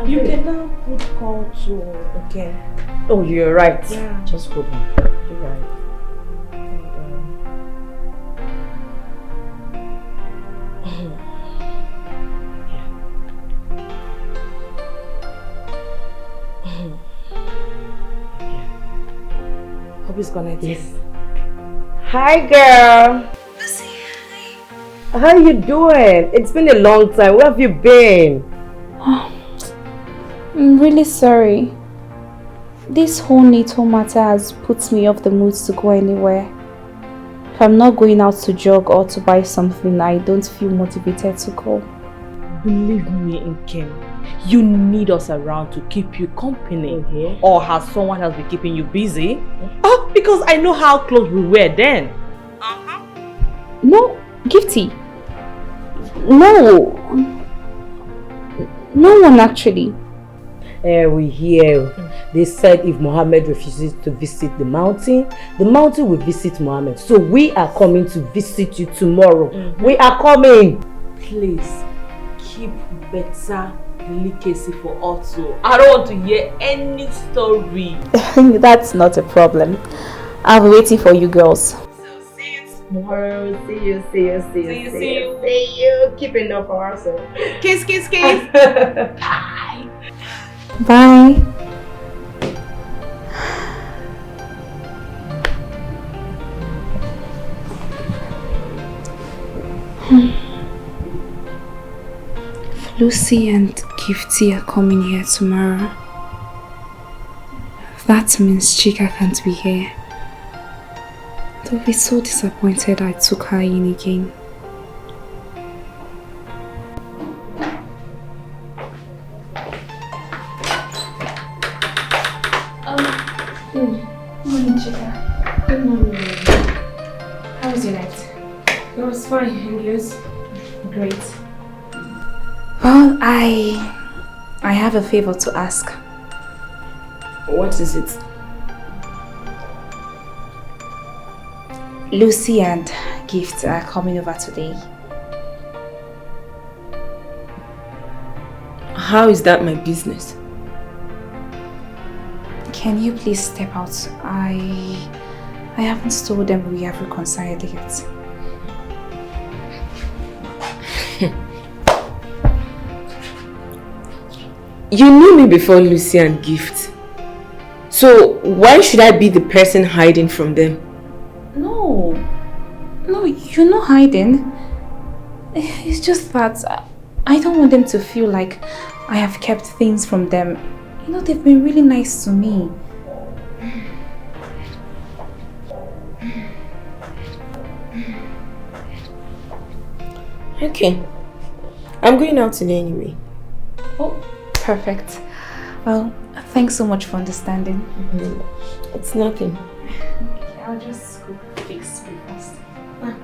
You can now put call to okay. Oh, you're right. Yeah. Just hold on. You're right. Hope he's connected. Yes. Hi, girl. Lucy, hi. How you doing? It's been a long time. Where have you been? I'm really sorry. This whole Neato matter has put me off the mood to go anywhere. If I'm not going out to jog or to buy something, I don't feel motivated to go. Believe me, Nkem, you need us around to keep you company. Or has someone else been keeping you busy? Oh, because I know how close we were then. No, Gifty. No. No one actually. We hear they said if Mohammed refuses to visit the mountain will visit Mohammed. So we are coming to visit you tomorrow. We are coming. Please keep better delicacy for us. I don't want to hear any story. That's not a problem. I'll be waiting for you girls. So see you tomorrow. See you. Keep it up for ourselves. Kiss. Bye. Bye. Lucy and Gifty are coming here tomorrow. That means Chika can't be here. They'll be so disappointed I took her in again. Morning, Chika. Good morning. How was your night? It was fine, and yours? Great. Well, I have a favor to ask. What is it? Lucy and Gift are coming over today. How is that my business? Can you please step out? I haven't told them we have reconciled yet. You knew me before Lucy and Gift. So why should I be the person hiding from them? No, you're not hiding. It's just that I don't want them to feel like I have kept things from them. You know, they've been really nice to me. Okay. I'm going out today anyway. Oh, perfect. Well, thanks so much for understanding. It's nothing. Okay, I'll just go fix breakfast.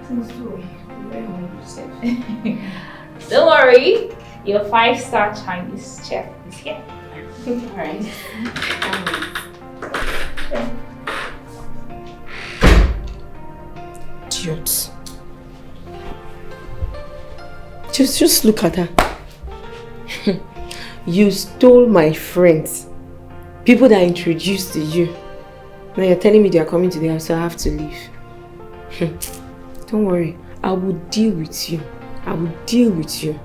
Please do. I'm very hungry. Don't worry, your 5-star Chinese chef is here. Alright. Idiots. Just look at her. You stole my friends. People that I introduced to you. Now you're telling me they are coming to the house, so I have to leave. Don't worry. I will deal with you. I will deal with you.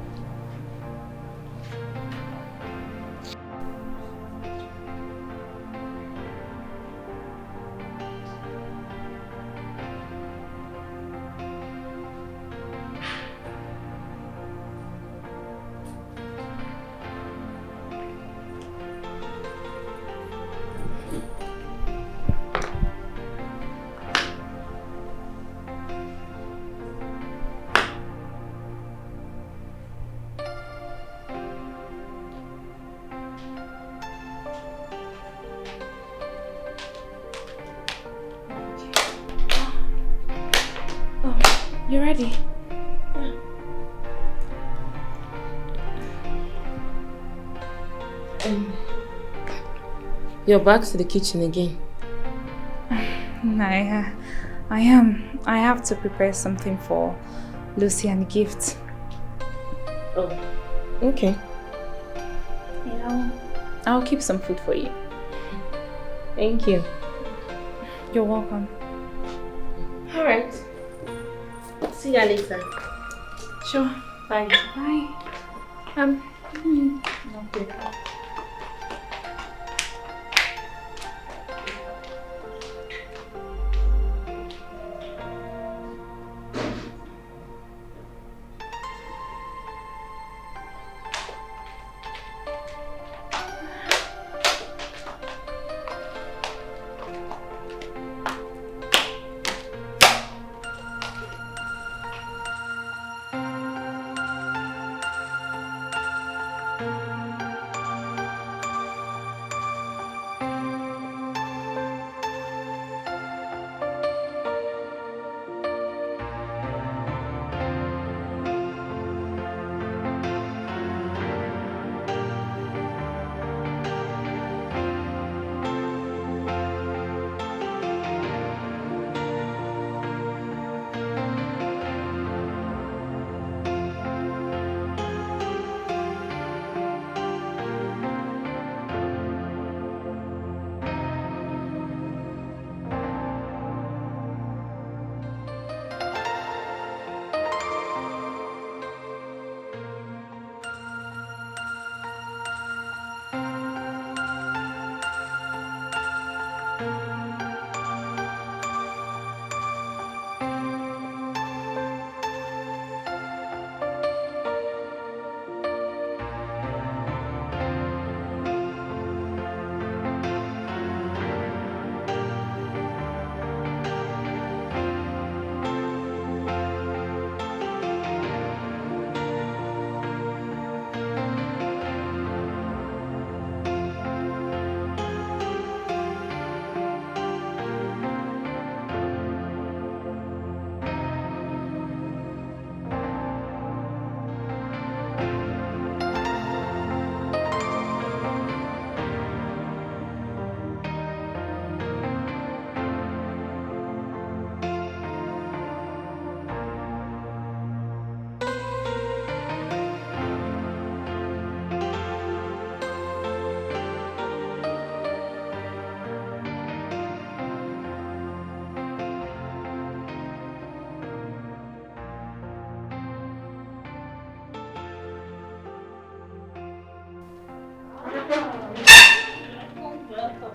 You ready? You're back to the kitchen again. I am. I have to prepare something for Lucy and gift. Oh, okay. You know, I'll keep some food for you. Thank you. You're welcome. All right. See you later. Sure. Bye. Bye. Okay.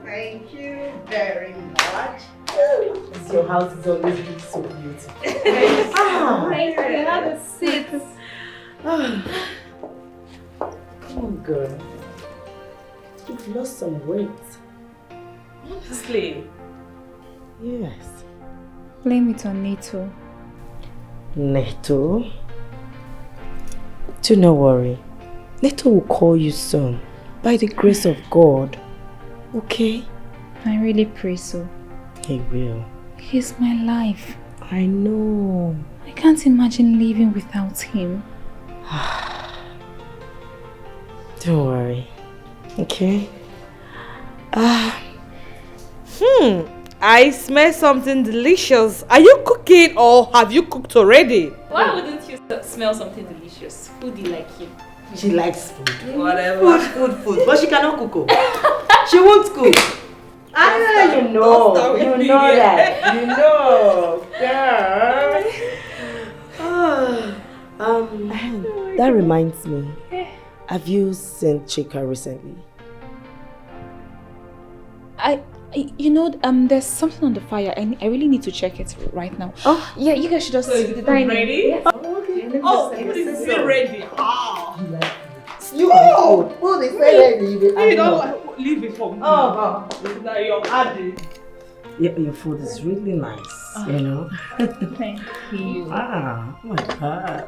Thank you very much. Your house is always looking so beautiful. Thank you. Have a seat. Come on, girl. You've lost some weight. Honestly. Yes. Blame it on Neato. Neato, do not worry. Neato will call you soon, by the grace of God. Okay? I really pray so. He will. He's my life. I know. I can't imagine living without him. Don't worry. Okay? I smell something delicious. Are you cooking or have you cooked already? Why wouldn't you smell something delicious? Foodie like you. She likes food. Whatever. Food. But she cannot cook. She won't cook. You know that. You know, girl. That reminds me. Have you seen Chika recently? There's something on the fire. I really need to check it right now. Oh, yeah, you guys should just is it ready? Yes. Okay. Oh, is it ready? Food is ready. You don't leave it for me. Now you're adding. Your food is really nice, you know. Thank you. Oh my God.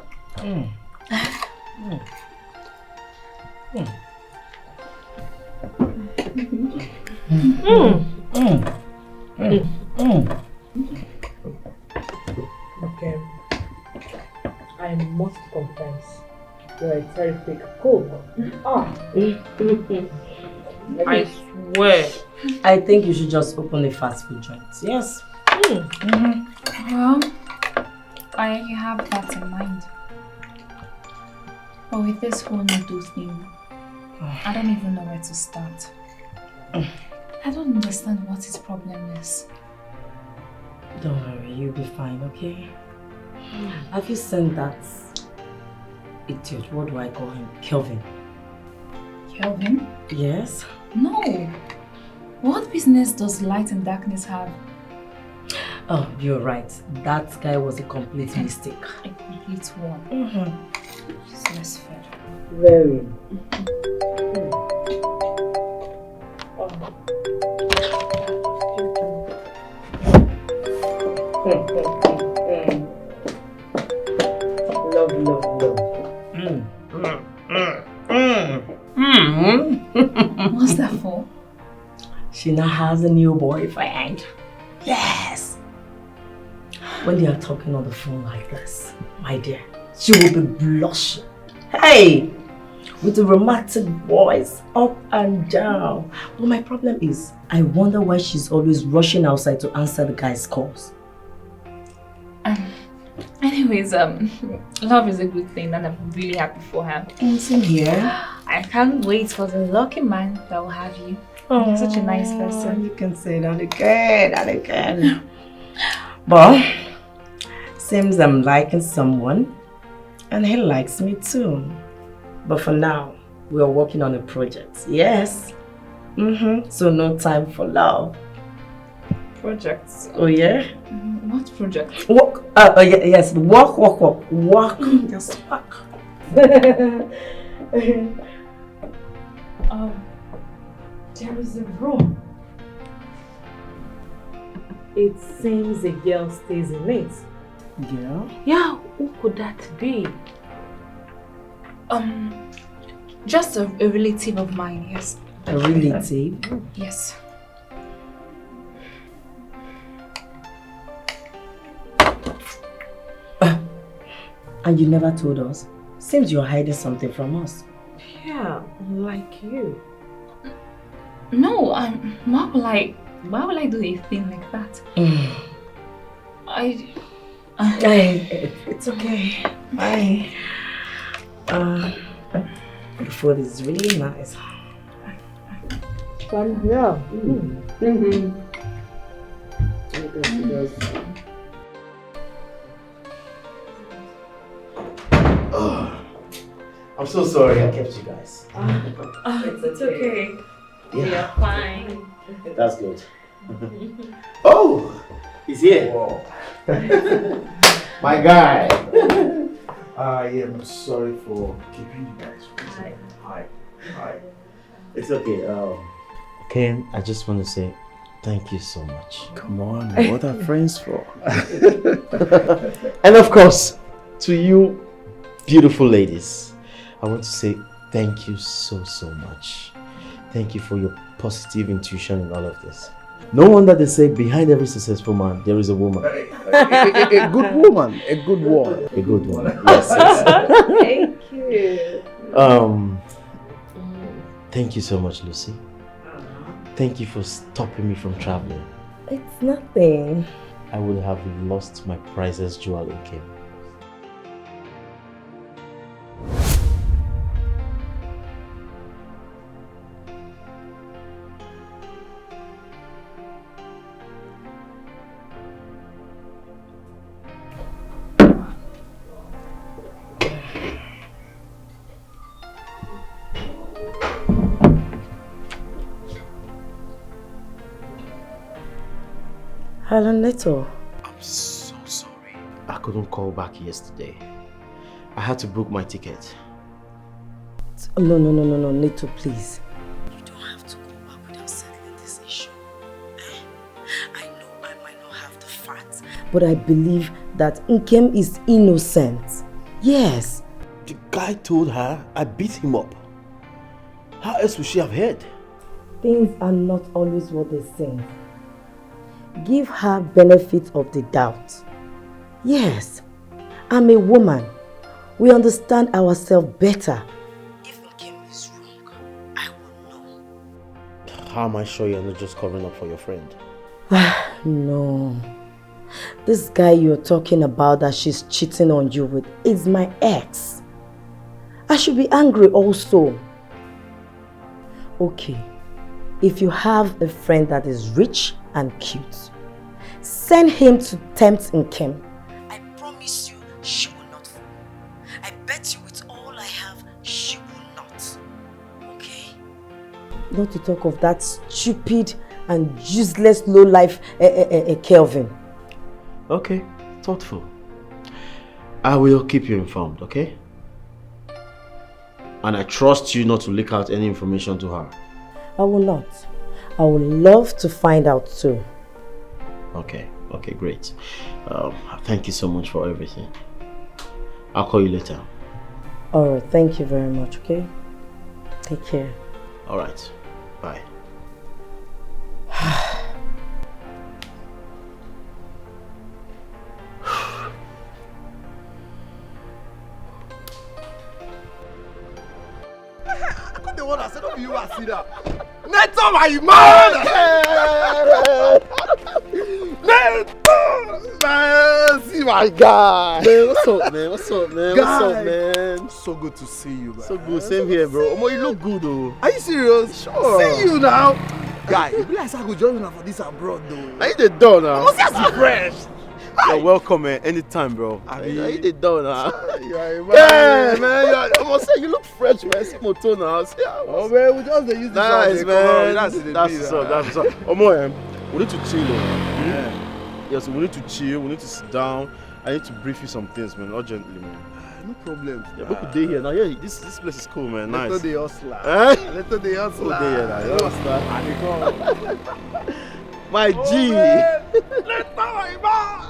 Okay. I must confess, you're a terrific cook. I swear. I think you should just open a fast food joint. Yes. Well, I have that in mind. But with this whole noodles thing, I don't even know where to start. I don't understand what his problem is. Don't worry, you'll be fine, okay? Have you seen that idiot? What do I call him? Kelvin. Kelvin? Yes? No. What business does light and darkness have? Oh, you're right. That guy was a complete mistake. A complete one. Useless fed. Very. Love. What's that for? She now has a new boyfriend. Yes. When they are talking on the phone like this, my dear, she will be blushing. Hey! With a romantic voice, up and down. But my problem is, I wonder why she's always rushing outside to answer the guy's calls. Anyways, love is a good thing and I'm really happy for her. Same here. I can't wait for the lucky man that will have you. You're such a nice person. You can say that again. But, seems I'm liking someone and he likes me too. But for now, we are working on a project. Yes. So no time for love. Projects? Oh yeah? What project? Walk. Yes. Walk. Just walk. There is a room. It seems a girl stays in it. Girl? Yeah, who could that be? Just a relative of mine, yes. A relative? Yes. And you never told us? Seems you're hiding something from us. Yeah, like you. No, why will I do a thing like that? It's okay. Bye. The food is really nice. Fun, yeah. I'm so sorry I kept you guys. It's okay. Yeah. We are fine. That's good. Oh, he's here. My guy. I am sorry for keeping you guys waiting. Hi. It's okay. Ken, I just want to say Thank you so much. Come on, what are friends for? And of course, to you beautiful ladies, I want to say thank you so much. Thank you for your positive intuition in all of this. No wonder they say behind every successful man, there is a woman. A good woman. A good one. A good one. Yes. Thank you. Thank you so much, Lucy. Thank you for stopping me from traveling. It's nothing. I would have lost my priceless jewel in Kim. Hello, Neato. I'm so sorry. I couldn't call back yesterday. I had to book my ticket. No, Neato, please. You don't have to go back without settling this issue. I know I might not have the facts, but I believe that Nkem is innocent. Yes. The guy told her I beat him up. How else would she have heard? Things are not always what they seem. Give her benefit of the doubt. Yes, I'm a woman. We understand ourselves better. If Nkem is wrong, I will know. How am I sure you're not just covering up for your friend? No. This guy you're talking about that she's cheating on you with is my ex. I should be angry also. Okay, if you have a friend that is rich and cute, send him to tempt Nkem. I promise you, she will not fall. I bet you with all I have, she will not. Okay? Not to talk of that stupid and useless low-life Kelvin. Okay, thoughtful. I will keep you informed, okay? And I trust you not to leak out any information to her. I will not. I would love to find out too. Okay, great. Thank you so much for everything. I'll call you later. Alright, thank you very much, okay? Take care. Alright, bye. The one that said, "Oh, you are see that." Neato, my man! Neato, man, see my guy. Man, what's up, man? What's up, man? Guy. What's up, man? So good to see you, man. So good, same here, bro. Omo, you look good, though. Are you serious? Sure. See you now, guy. You be like I go join you for this abroad, though. Are you the door now? I'm just fresh. You're welcome, man. Anytime, bro. Are you the door now? You are a man. Yeah, man. I'm gonna say you look fresh, man. See motor now. Oh man, we just use this. Nice, man. That's what's up. That's what's up. Omo, we need to chill, yeah. Yes, we need to chill. We need to sit down. I need to brief you some things, man. Urgently, man. No problem. Yeah, we could day here now. Yeah, this place is cool, man. Nice. Little the hustler. Eh? Little the hustler. Day here now. You understand? My G. Let's my man.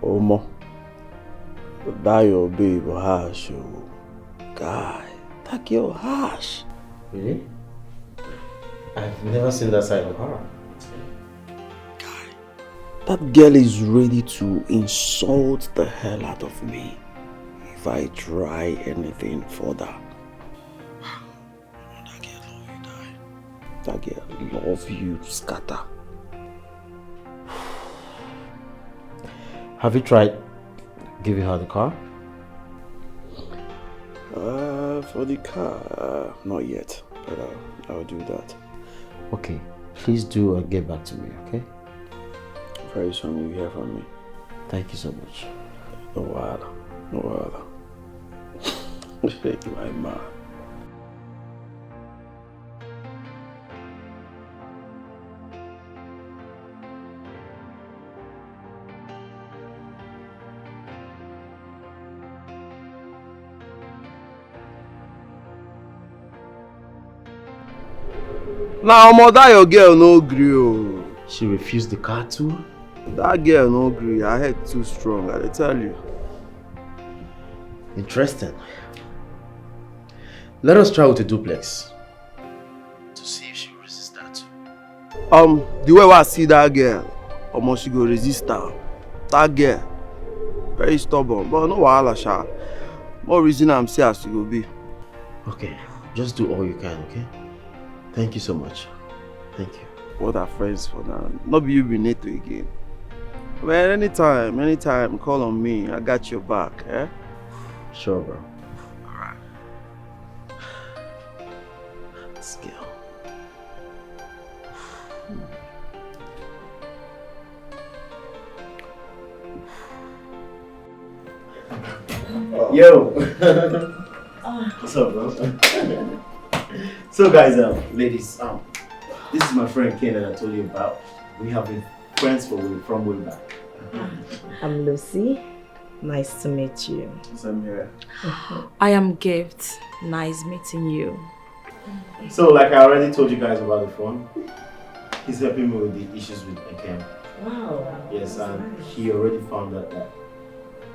Omo, that your babe harsh, oh. Guy, that girl harsh. Really? I've never seen that side of her. That girl is ready to insult the hell out of me if I try anything further. That girl love you, scatter. Have you tried giving her the car? For the car, not yet. But I'll do that. Okay, please do get back to me, okay? Very soon you hear from me. Thank you so much. No wahala. No wahala. My man. Now, mother, your girl no gree. She refused the car tour? That girl no gree. Her head too strong, I tell you. Interesting. Let us try with a duplex to see if she will resist that too. The way I see that girl, almost she go resist her. That girl, very stubborn, but no wahala sha. More reason I'm say as she go be. Okay, just do all you can, okay? Thank you so much. Thank you. What are friends for now? Not be you be Neato again. Man, anytime, call on me. I got your back, eh? Sure, bro. Alright. Let's go. Yo! What's up, bro? So guys, ladies, this is my friend Ken that I told you about. We have been friends from way back. I'm Lucy. Nice to meet you. Same here. I am Gift. Nice meeting you. So like I already told you guys about the phone, he's helping me with the issues with Ken. Wow. Yes, and he already found out that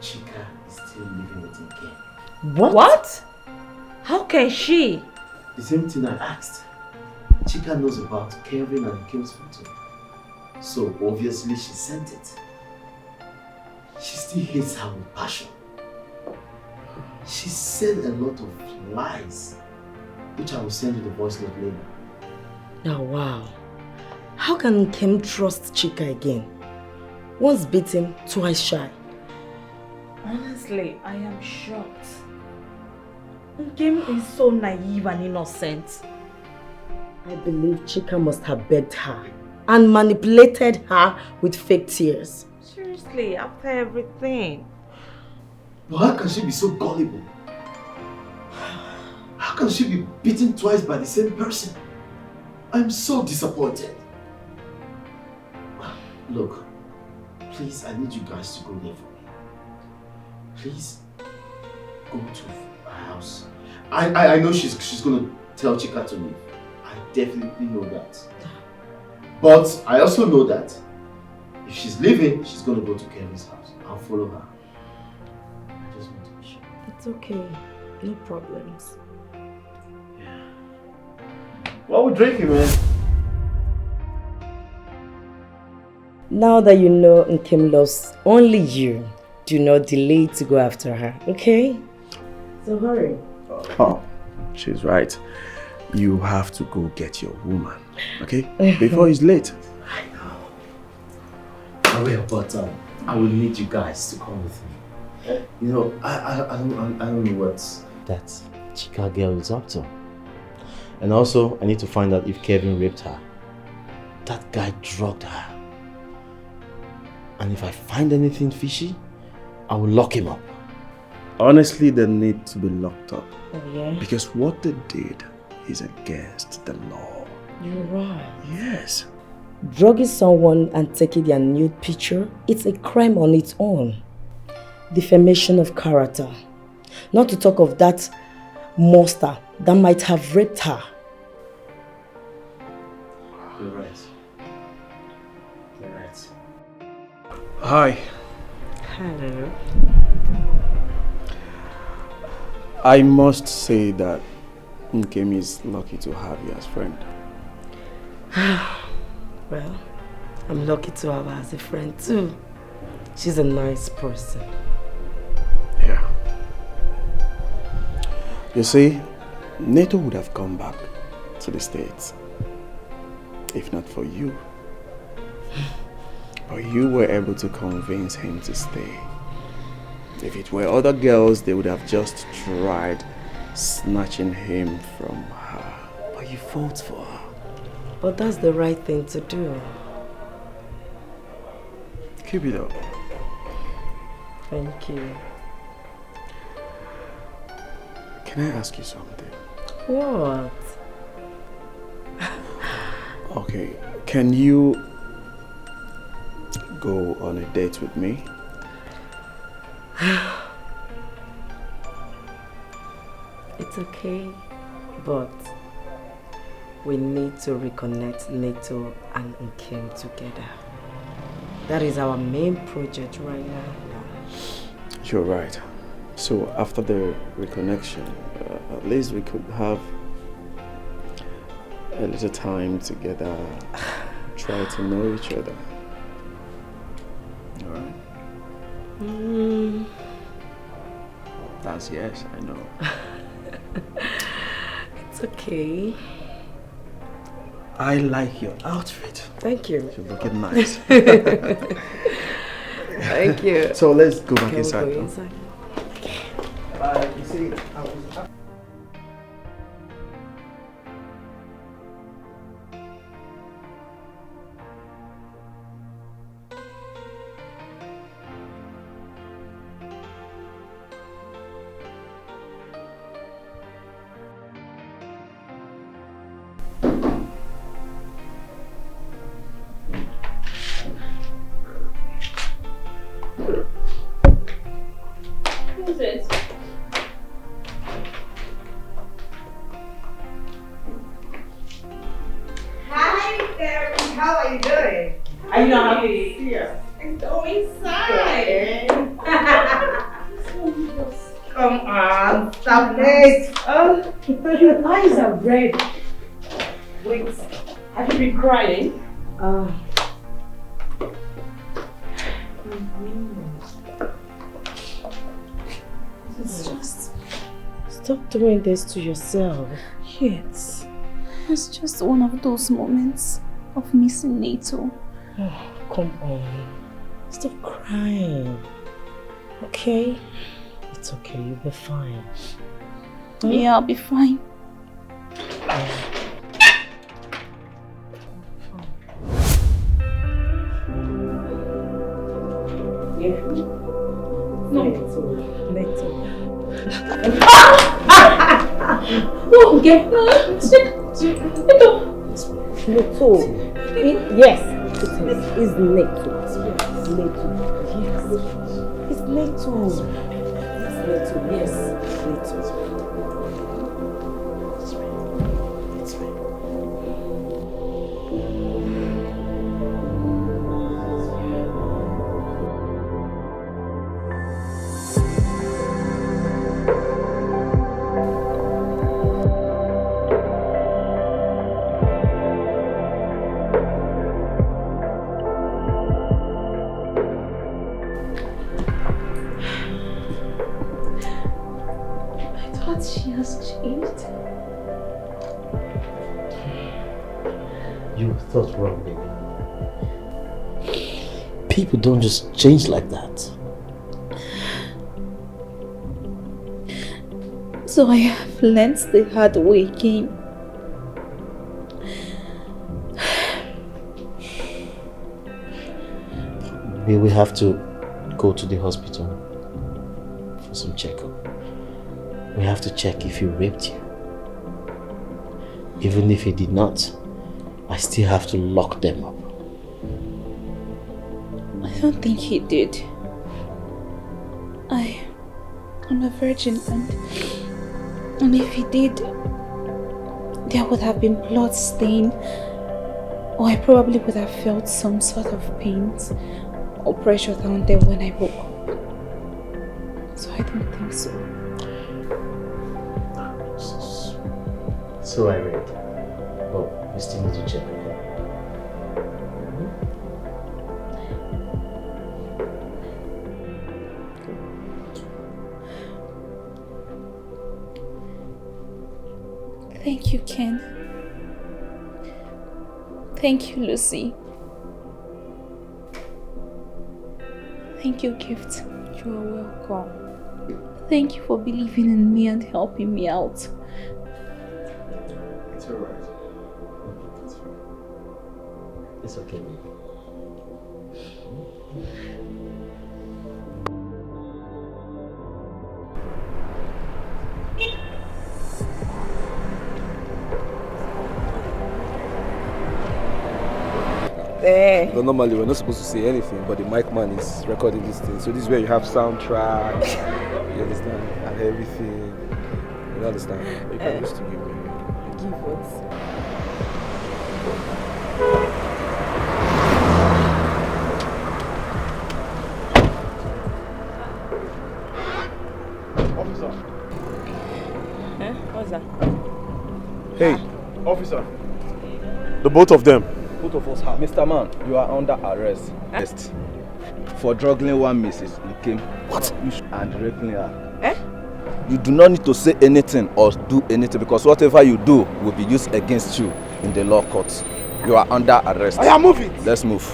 Chika is still living with Ken. What? How can she? The same thing I asked. Chika knows about Kelvin and Kim's photo. So obviously she sent it. She still hates her with passion. She said a lot of lies, which I will send you the voice note later. Now wow. How can Kim trust Chika again? Once beaten, twice shy. Honestly, I am shocked. Kim is so naive and innocent. I believe Chika must have begged her and manipulated her with fake tears. Seriously, after everything. But how can she be so gullible? How can she be beaten twice by the same person? I'm so disappointed. Look, please, I need you guys to go there for me. Please, go to her house. I know she's gonna tell Chika to leave. I definitely know that. But I also know that if she's leaving, she's gonna go to Kevin's house. I'll follow her. I just want to be sure. It's okay. No problems. What are we drinking, man? Now that you know Nkem loves only you, do not delay to go after her, okay? So hurry. Oh, she's right. You have to go get your woman, okay? Before it's late. I know. I will, but I will need you guys to come with me. You know, I don't know what that Chika girl is up to. And also, I need to find out if Kevin raped her. That guy drugged her. And if I find anything fishy, I will lock him up. Honestly, they need to be locked up. Oh, yeah? Because what they did is against the law. You're right. Yes. Drugging someone and taking their nude picture, it's a crime on its own. Defamation of character. Not to talk of that monster that might have raped her. You're right. You're right. Hi. Hello. I must say that Nkem is lucky to have you as friend. Well, I'm lucky to have her as a friend too. She's a nice person. Yeah. You see, Neato would have come back to the States if not for you. But you were able to convince him to stay. If it were other girls, they would have just tried snatching him from her. But You fought for her. But that's the right thing to do. Keep it up. Thank you. Can I ask you something? What? Okay, can you go on a date with me? It's okay, but we need to reconnect Neato and Nkem together. That is our main project right now. You're right. So after the reconnection, at least we could have a little time together, try to know each other. Alright? That's yes, I know. It's okay. I like your outfit. Thank you. You're looking nice. Thank you. So let's go back Can inside. we go Though. inside? You see, Who's it? Hi there, how are you doing? Are you not happy? Yes. Go inside. Come on, stop it. Oh. Your eyes are red. Wait, have you been crying? It's just... Stop doing this to yourself. Yes. It's just one of those moments of missing Neato. Oh, come on. Stop crying. Okay? It's okay, you'll be fine. Yeah, I'll be fine. Oh, get Neato. Yes, it is. It's Neato. Neato. Yes. It's Neato. It's Neato. Yes. Neato. She has changed. You thought wrong, baby. People don't just change like that. So I have learned the hard way again. We will have to go to the hospital for some checkup. We have to check if he raped you. Even if he did not, I still have to lock them up. I don't think he did. I'm a virgin and if he did, there would have been blood stain, or I probably would have felt some sort of pain or pressure down there when I woke up. So I don't think so. So I read, but we still need to check. Thank you, Ken. Thank you, Lucy. Thank you, Gift. You are welcome. Thank you for believing in me and helping me out. It's alright. It's okay, baby. There. But normally we're not supposed to say anything, but the mic man is recording this thing. So this is where you have soundtrack, you understand, and everything. You understand? You can use to give me. Give what? Officer. What's that? Hey, officer. The both of them. Both of us have. Mr. Man, you are under arrest. Yes. For drugging one Mrs. Nkem. What? And raping her. You do not need to say anything or do anything because whatever you do will be used against you in the law court. You are under arrest. I am moving. Let's move.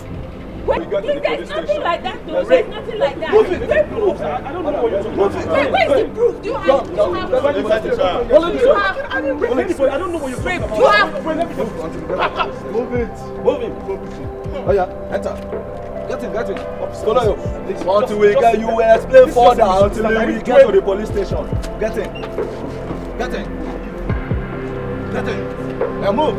Wait, there's nothing like that though. There's nothing like that. Move it. I don't know what you're talking about. Wait, where's the proof? Do you have? I don't know what you're talking about. You have? Move it. Move it. Oh yeah, enter. Get in. Follow you. Until we get you will explain further until we get to the police station. Get in. Now move.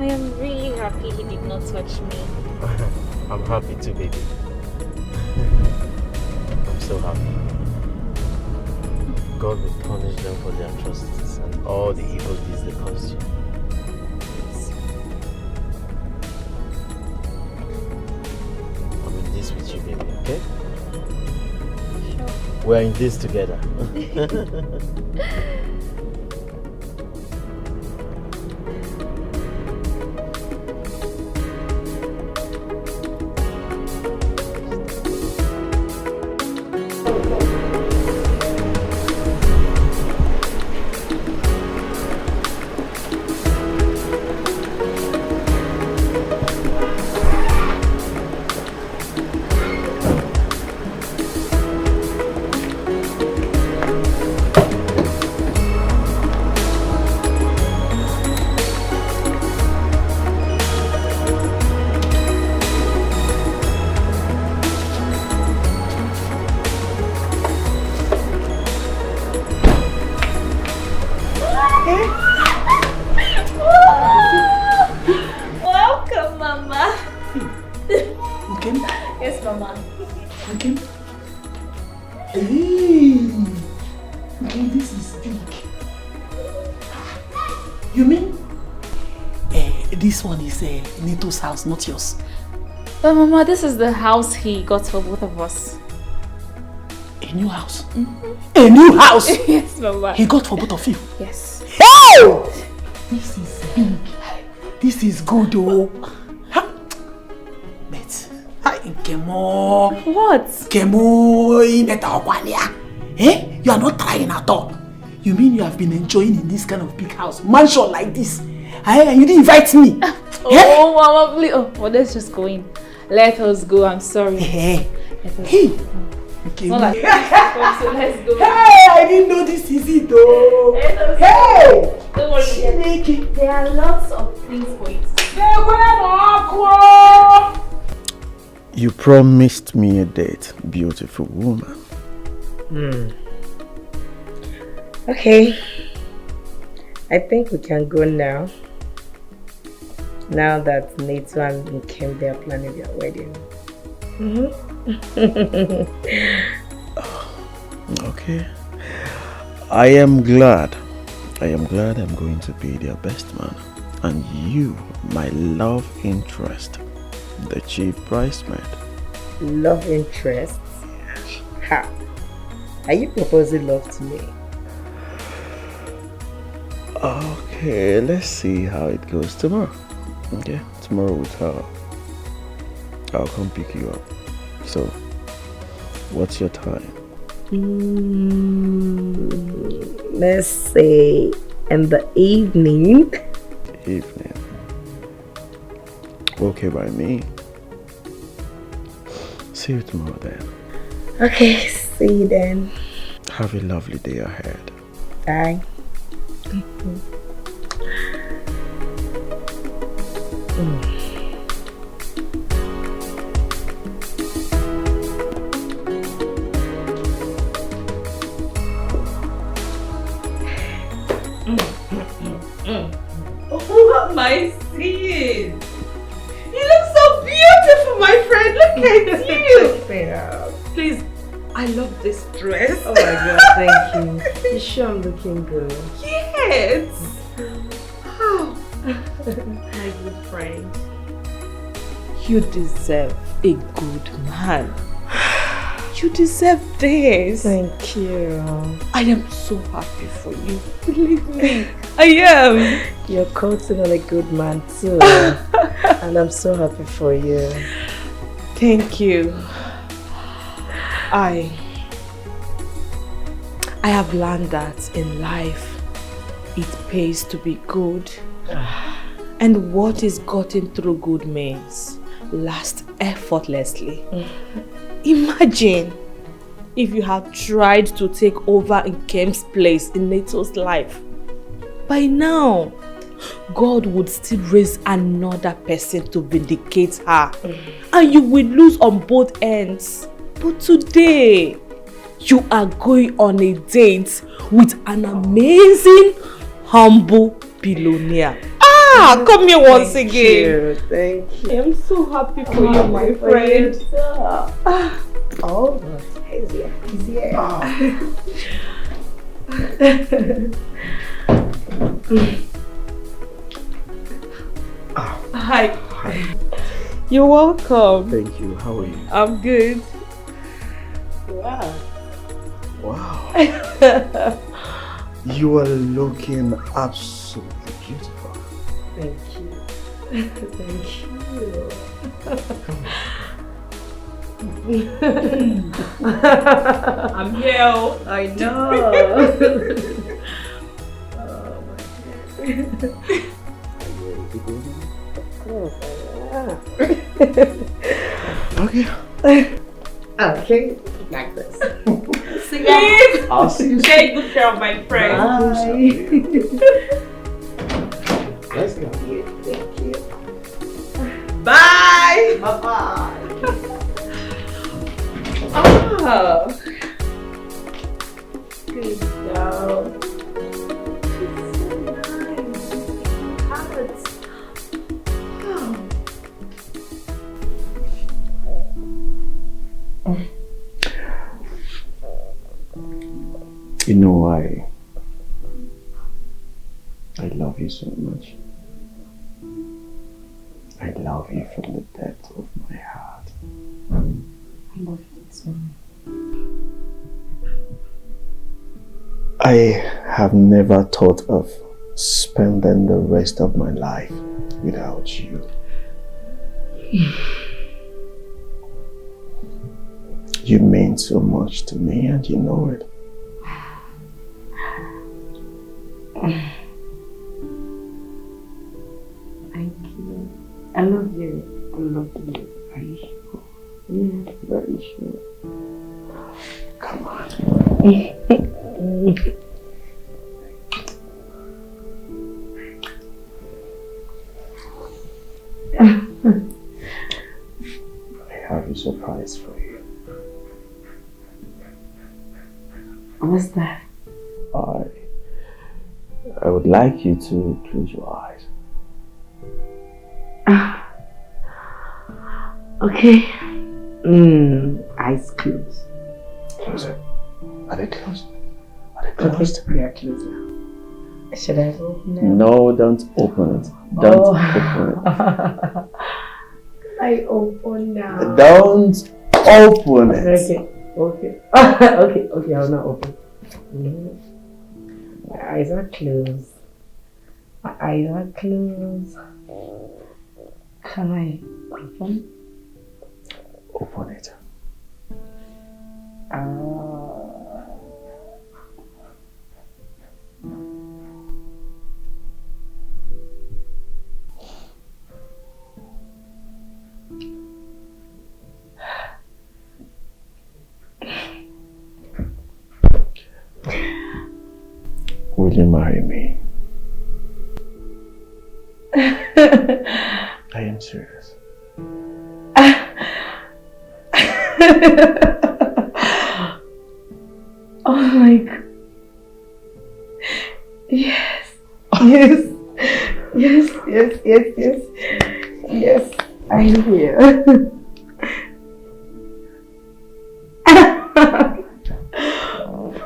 I am really happy he did not touch me. I'm happy too, baby. I'm so happy. God will punish them for their atrocities and all the evil deeds they caused you. I'm in this with you, baby, okay? Sure. We're in this together. Welcome, Mama. Okay. Yes, Mama. Okay. Hey. Okay, this is big. You mean? This one is Neato's house, not yours. But Mama, this is the house he got for both of us. A new house? A new house? Yes, Mama. He got for both of you? Yes. Hey! This is big. This is good, oh. Huh? But, Kemo. What? Kemo, you are not trying at all. You mean you have been enjoying in this kind of big house, mansion like this? And you didn't invite me? Oh, Mama, please. Oh, well, let's just go in. Let us go. I'm sorry. Hey. Okay. Not like that. So let's go. Hey, I didn't know this is it though. Hey! Don't worry. There are lots of things for you. You promised me a date, beautiful woman. Okay. I think we can go now. Now that Neato and Kim, they are planning their wedding. Okay. I am glad I'm going to be their best man. And you, my love interest, the chief bridesmaid. Love interest? Ha! Are you proposing love to me? Okay, let's see how it goes tomorrow. Okay, tomorrow with her. I'll come pick you up. So, what's your time? Let's say in the evening. Evening. Okay by me. See you tomorrow then. Okay, see you then. Have a lovely day ahead. Bye. What am I seeing? You look so beautiful, my friend. Look at you. Please, I love this dress. Oh my god, thank you. You sure I'm looking good? Yes. Oh. My good friend. You deserve a good man. You deserve this. Thank you. I am so happy for you. Believe me. I am. You're counting on a good man too. And I'm so happy for you. Thank you. I have learned that in life it pays to be good. And what is gotten through good means lasts effortlessly. Imagine if you had tried to take over in Kem's place in Nato's life. By now, God would still raise another person to vindicate her. And you will lose on both ends. But today, you are going on a date with an amazing, humble billionaire. Come here once again. Thank you. I'm so happy for you, my friend. Oh, he's here. He's here. Hi. You're welcome. Thank you. How are you? I'm good. Wow. Wow. You are looking absolutely beautiful. Thank you. Thank you. I'm here. I know. Oh my God. Okay. Okay. Like this. See you. I'll see you soon. Take good care of my friend. Bye. Let's go. Thank you. Bye. Bye-bye. Oh. Good girl. She's so nice. Carrots. You know, I love you so much. I love you from the depth of my heart. I love you too. I have never thought of spending the rest of my life without you. You mean so much to me and you know it. Thank you. I love you. I love you. Are you sure? Yeah. Very sure. Come on. I have you What's that? I would like you to close your eyes. Okay. Eyes closed. Close it. Are they closed? Are they closed? Okay, they are closed now. Should I open it? No, don't open it. Don't open it. I open now. Don't open it. Okay, I'll not open. My eyes are closed. Can I open? Open it. Will you marry me? I am serious. Oh my God. Yes. I'm here.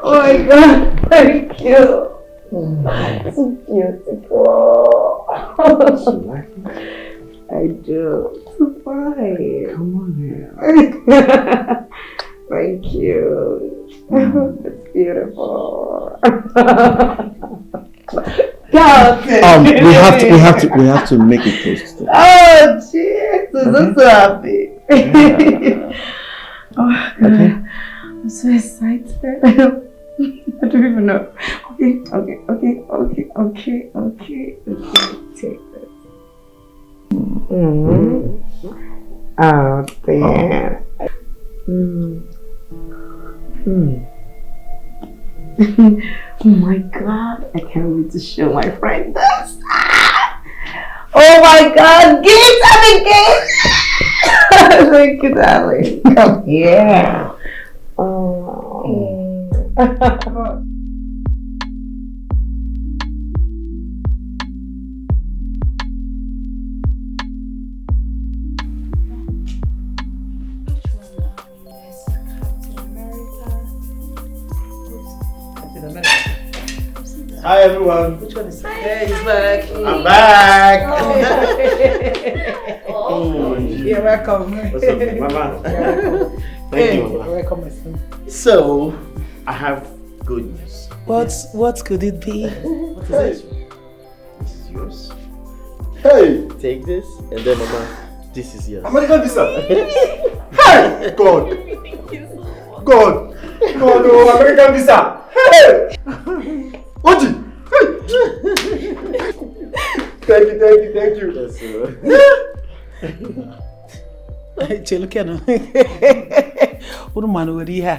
Oh my God, thank you. So beautiful. I do. So fine. Come on here. Thank you. It's beautiful. we have to make it toast. Oh, jeez, I'm so happy. Oh, Okay. I'm so excited. I don't even know. Okay. Take this. Oh, damn. Oh my God, I can't wait to show my friend this. Oh my God, give it to me, thank you, darling. Come here. Hi everyone. Which one is Hey, he's back. I'm back. You're welcome. What's up, Mama? Thank you, Mama. Welcome, my son. So, I have good news. What could it be? What is it? This is yours. Hey! Take this, and then Mama, this is yours. American visa. Hey! God, oh, American visa. Hey! Oji! Thank you. Yes, sir. Chelukeno. Unu manu wori ha.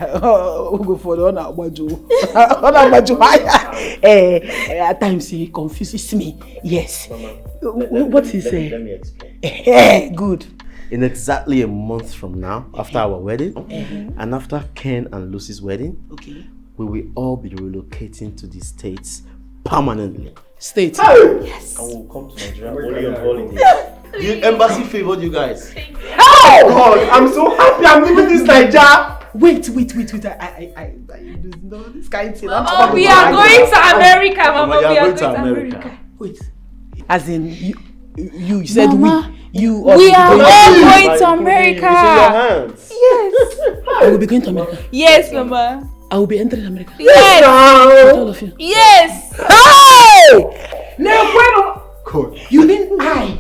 Go for the ona agbaju. Ona agbaju. At times he confuses me. Yes. What he say? Let me explain. Good. In exactly a month from now, after our wedding, and after Ken and Lucy's wedding, we will all be relocating to the States permanently. States? Yes. And we'll come to Nigeria only on holidays. The embassy favored you guys. Oh God, I'm so happy I'm leaving this Naija. Wait. I know this kind of thing. Mama, we are going to America, Mama. We are going to America. Wait. As in, you said Mama, we are all going to America. Yes. I will be going to America. Yes, Mama. I will be entering America. Yes. With all of you. Yes. Hey! God. You mean I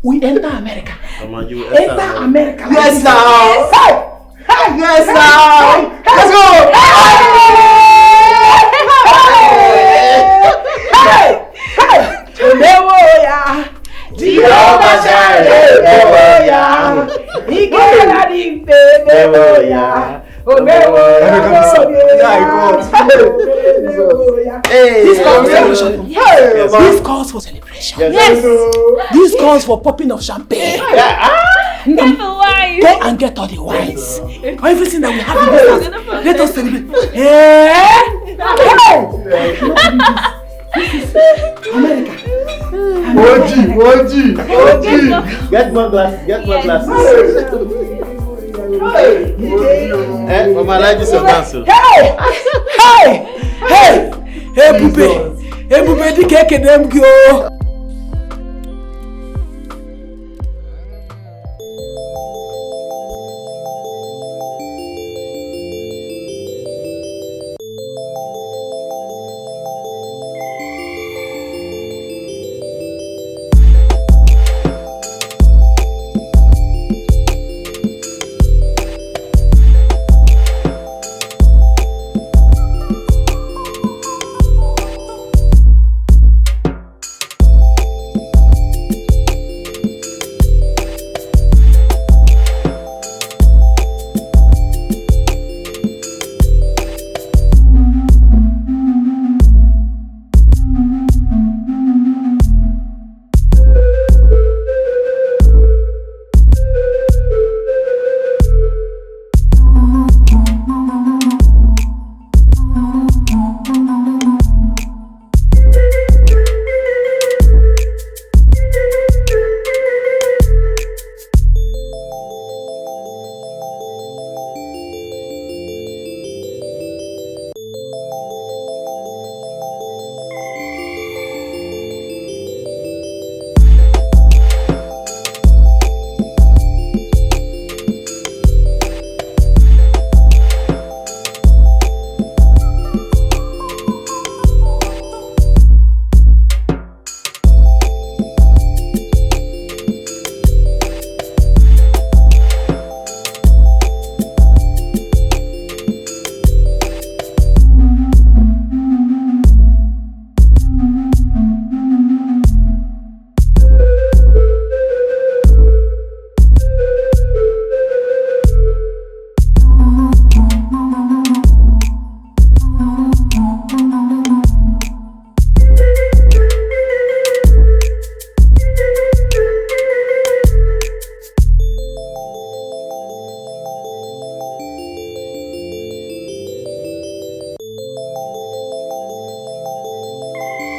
will enter America? Mama, you will enter America. Yes, now. Yes, now. Let's go. This calls for celebration. Yes. This calls for popping of champagne. Get the wine. Go and get all the wines. Everything that we have in this house. Let us celebrate. Hey! America. OG. Get more glasses. Get more glasses. Mama, I like this pencil. Hey, Pupe. Hey, Pupe, the cake and them go.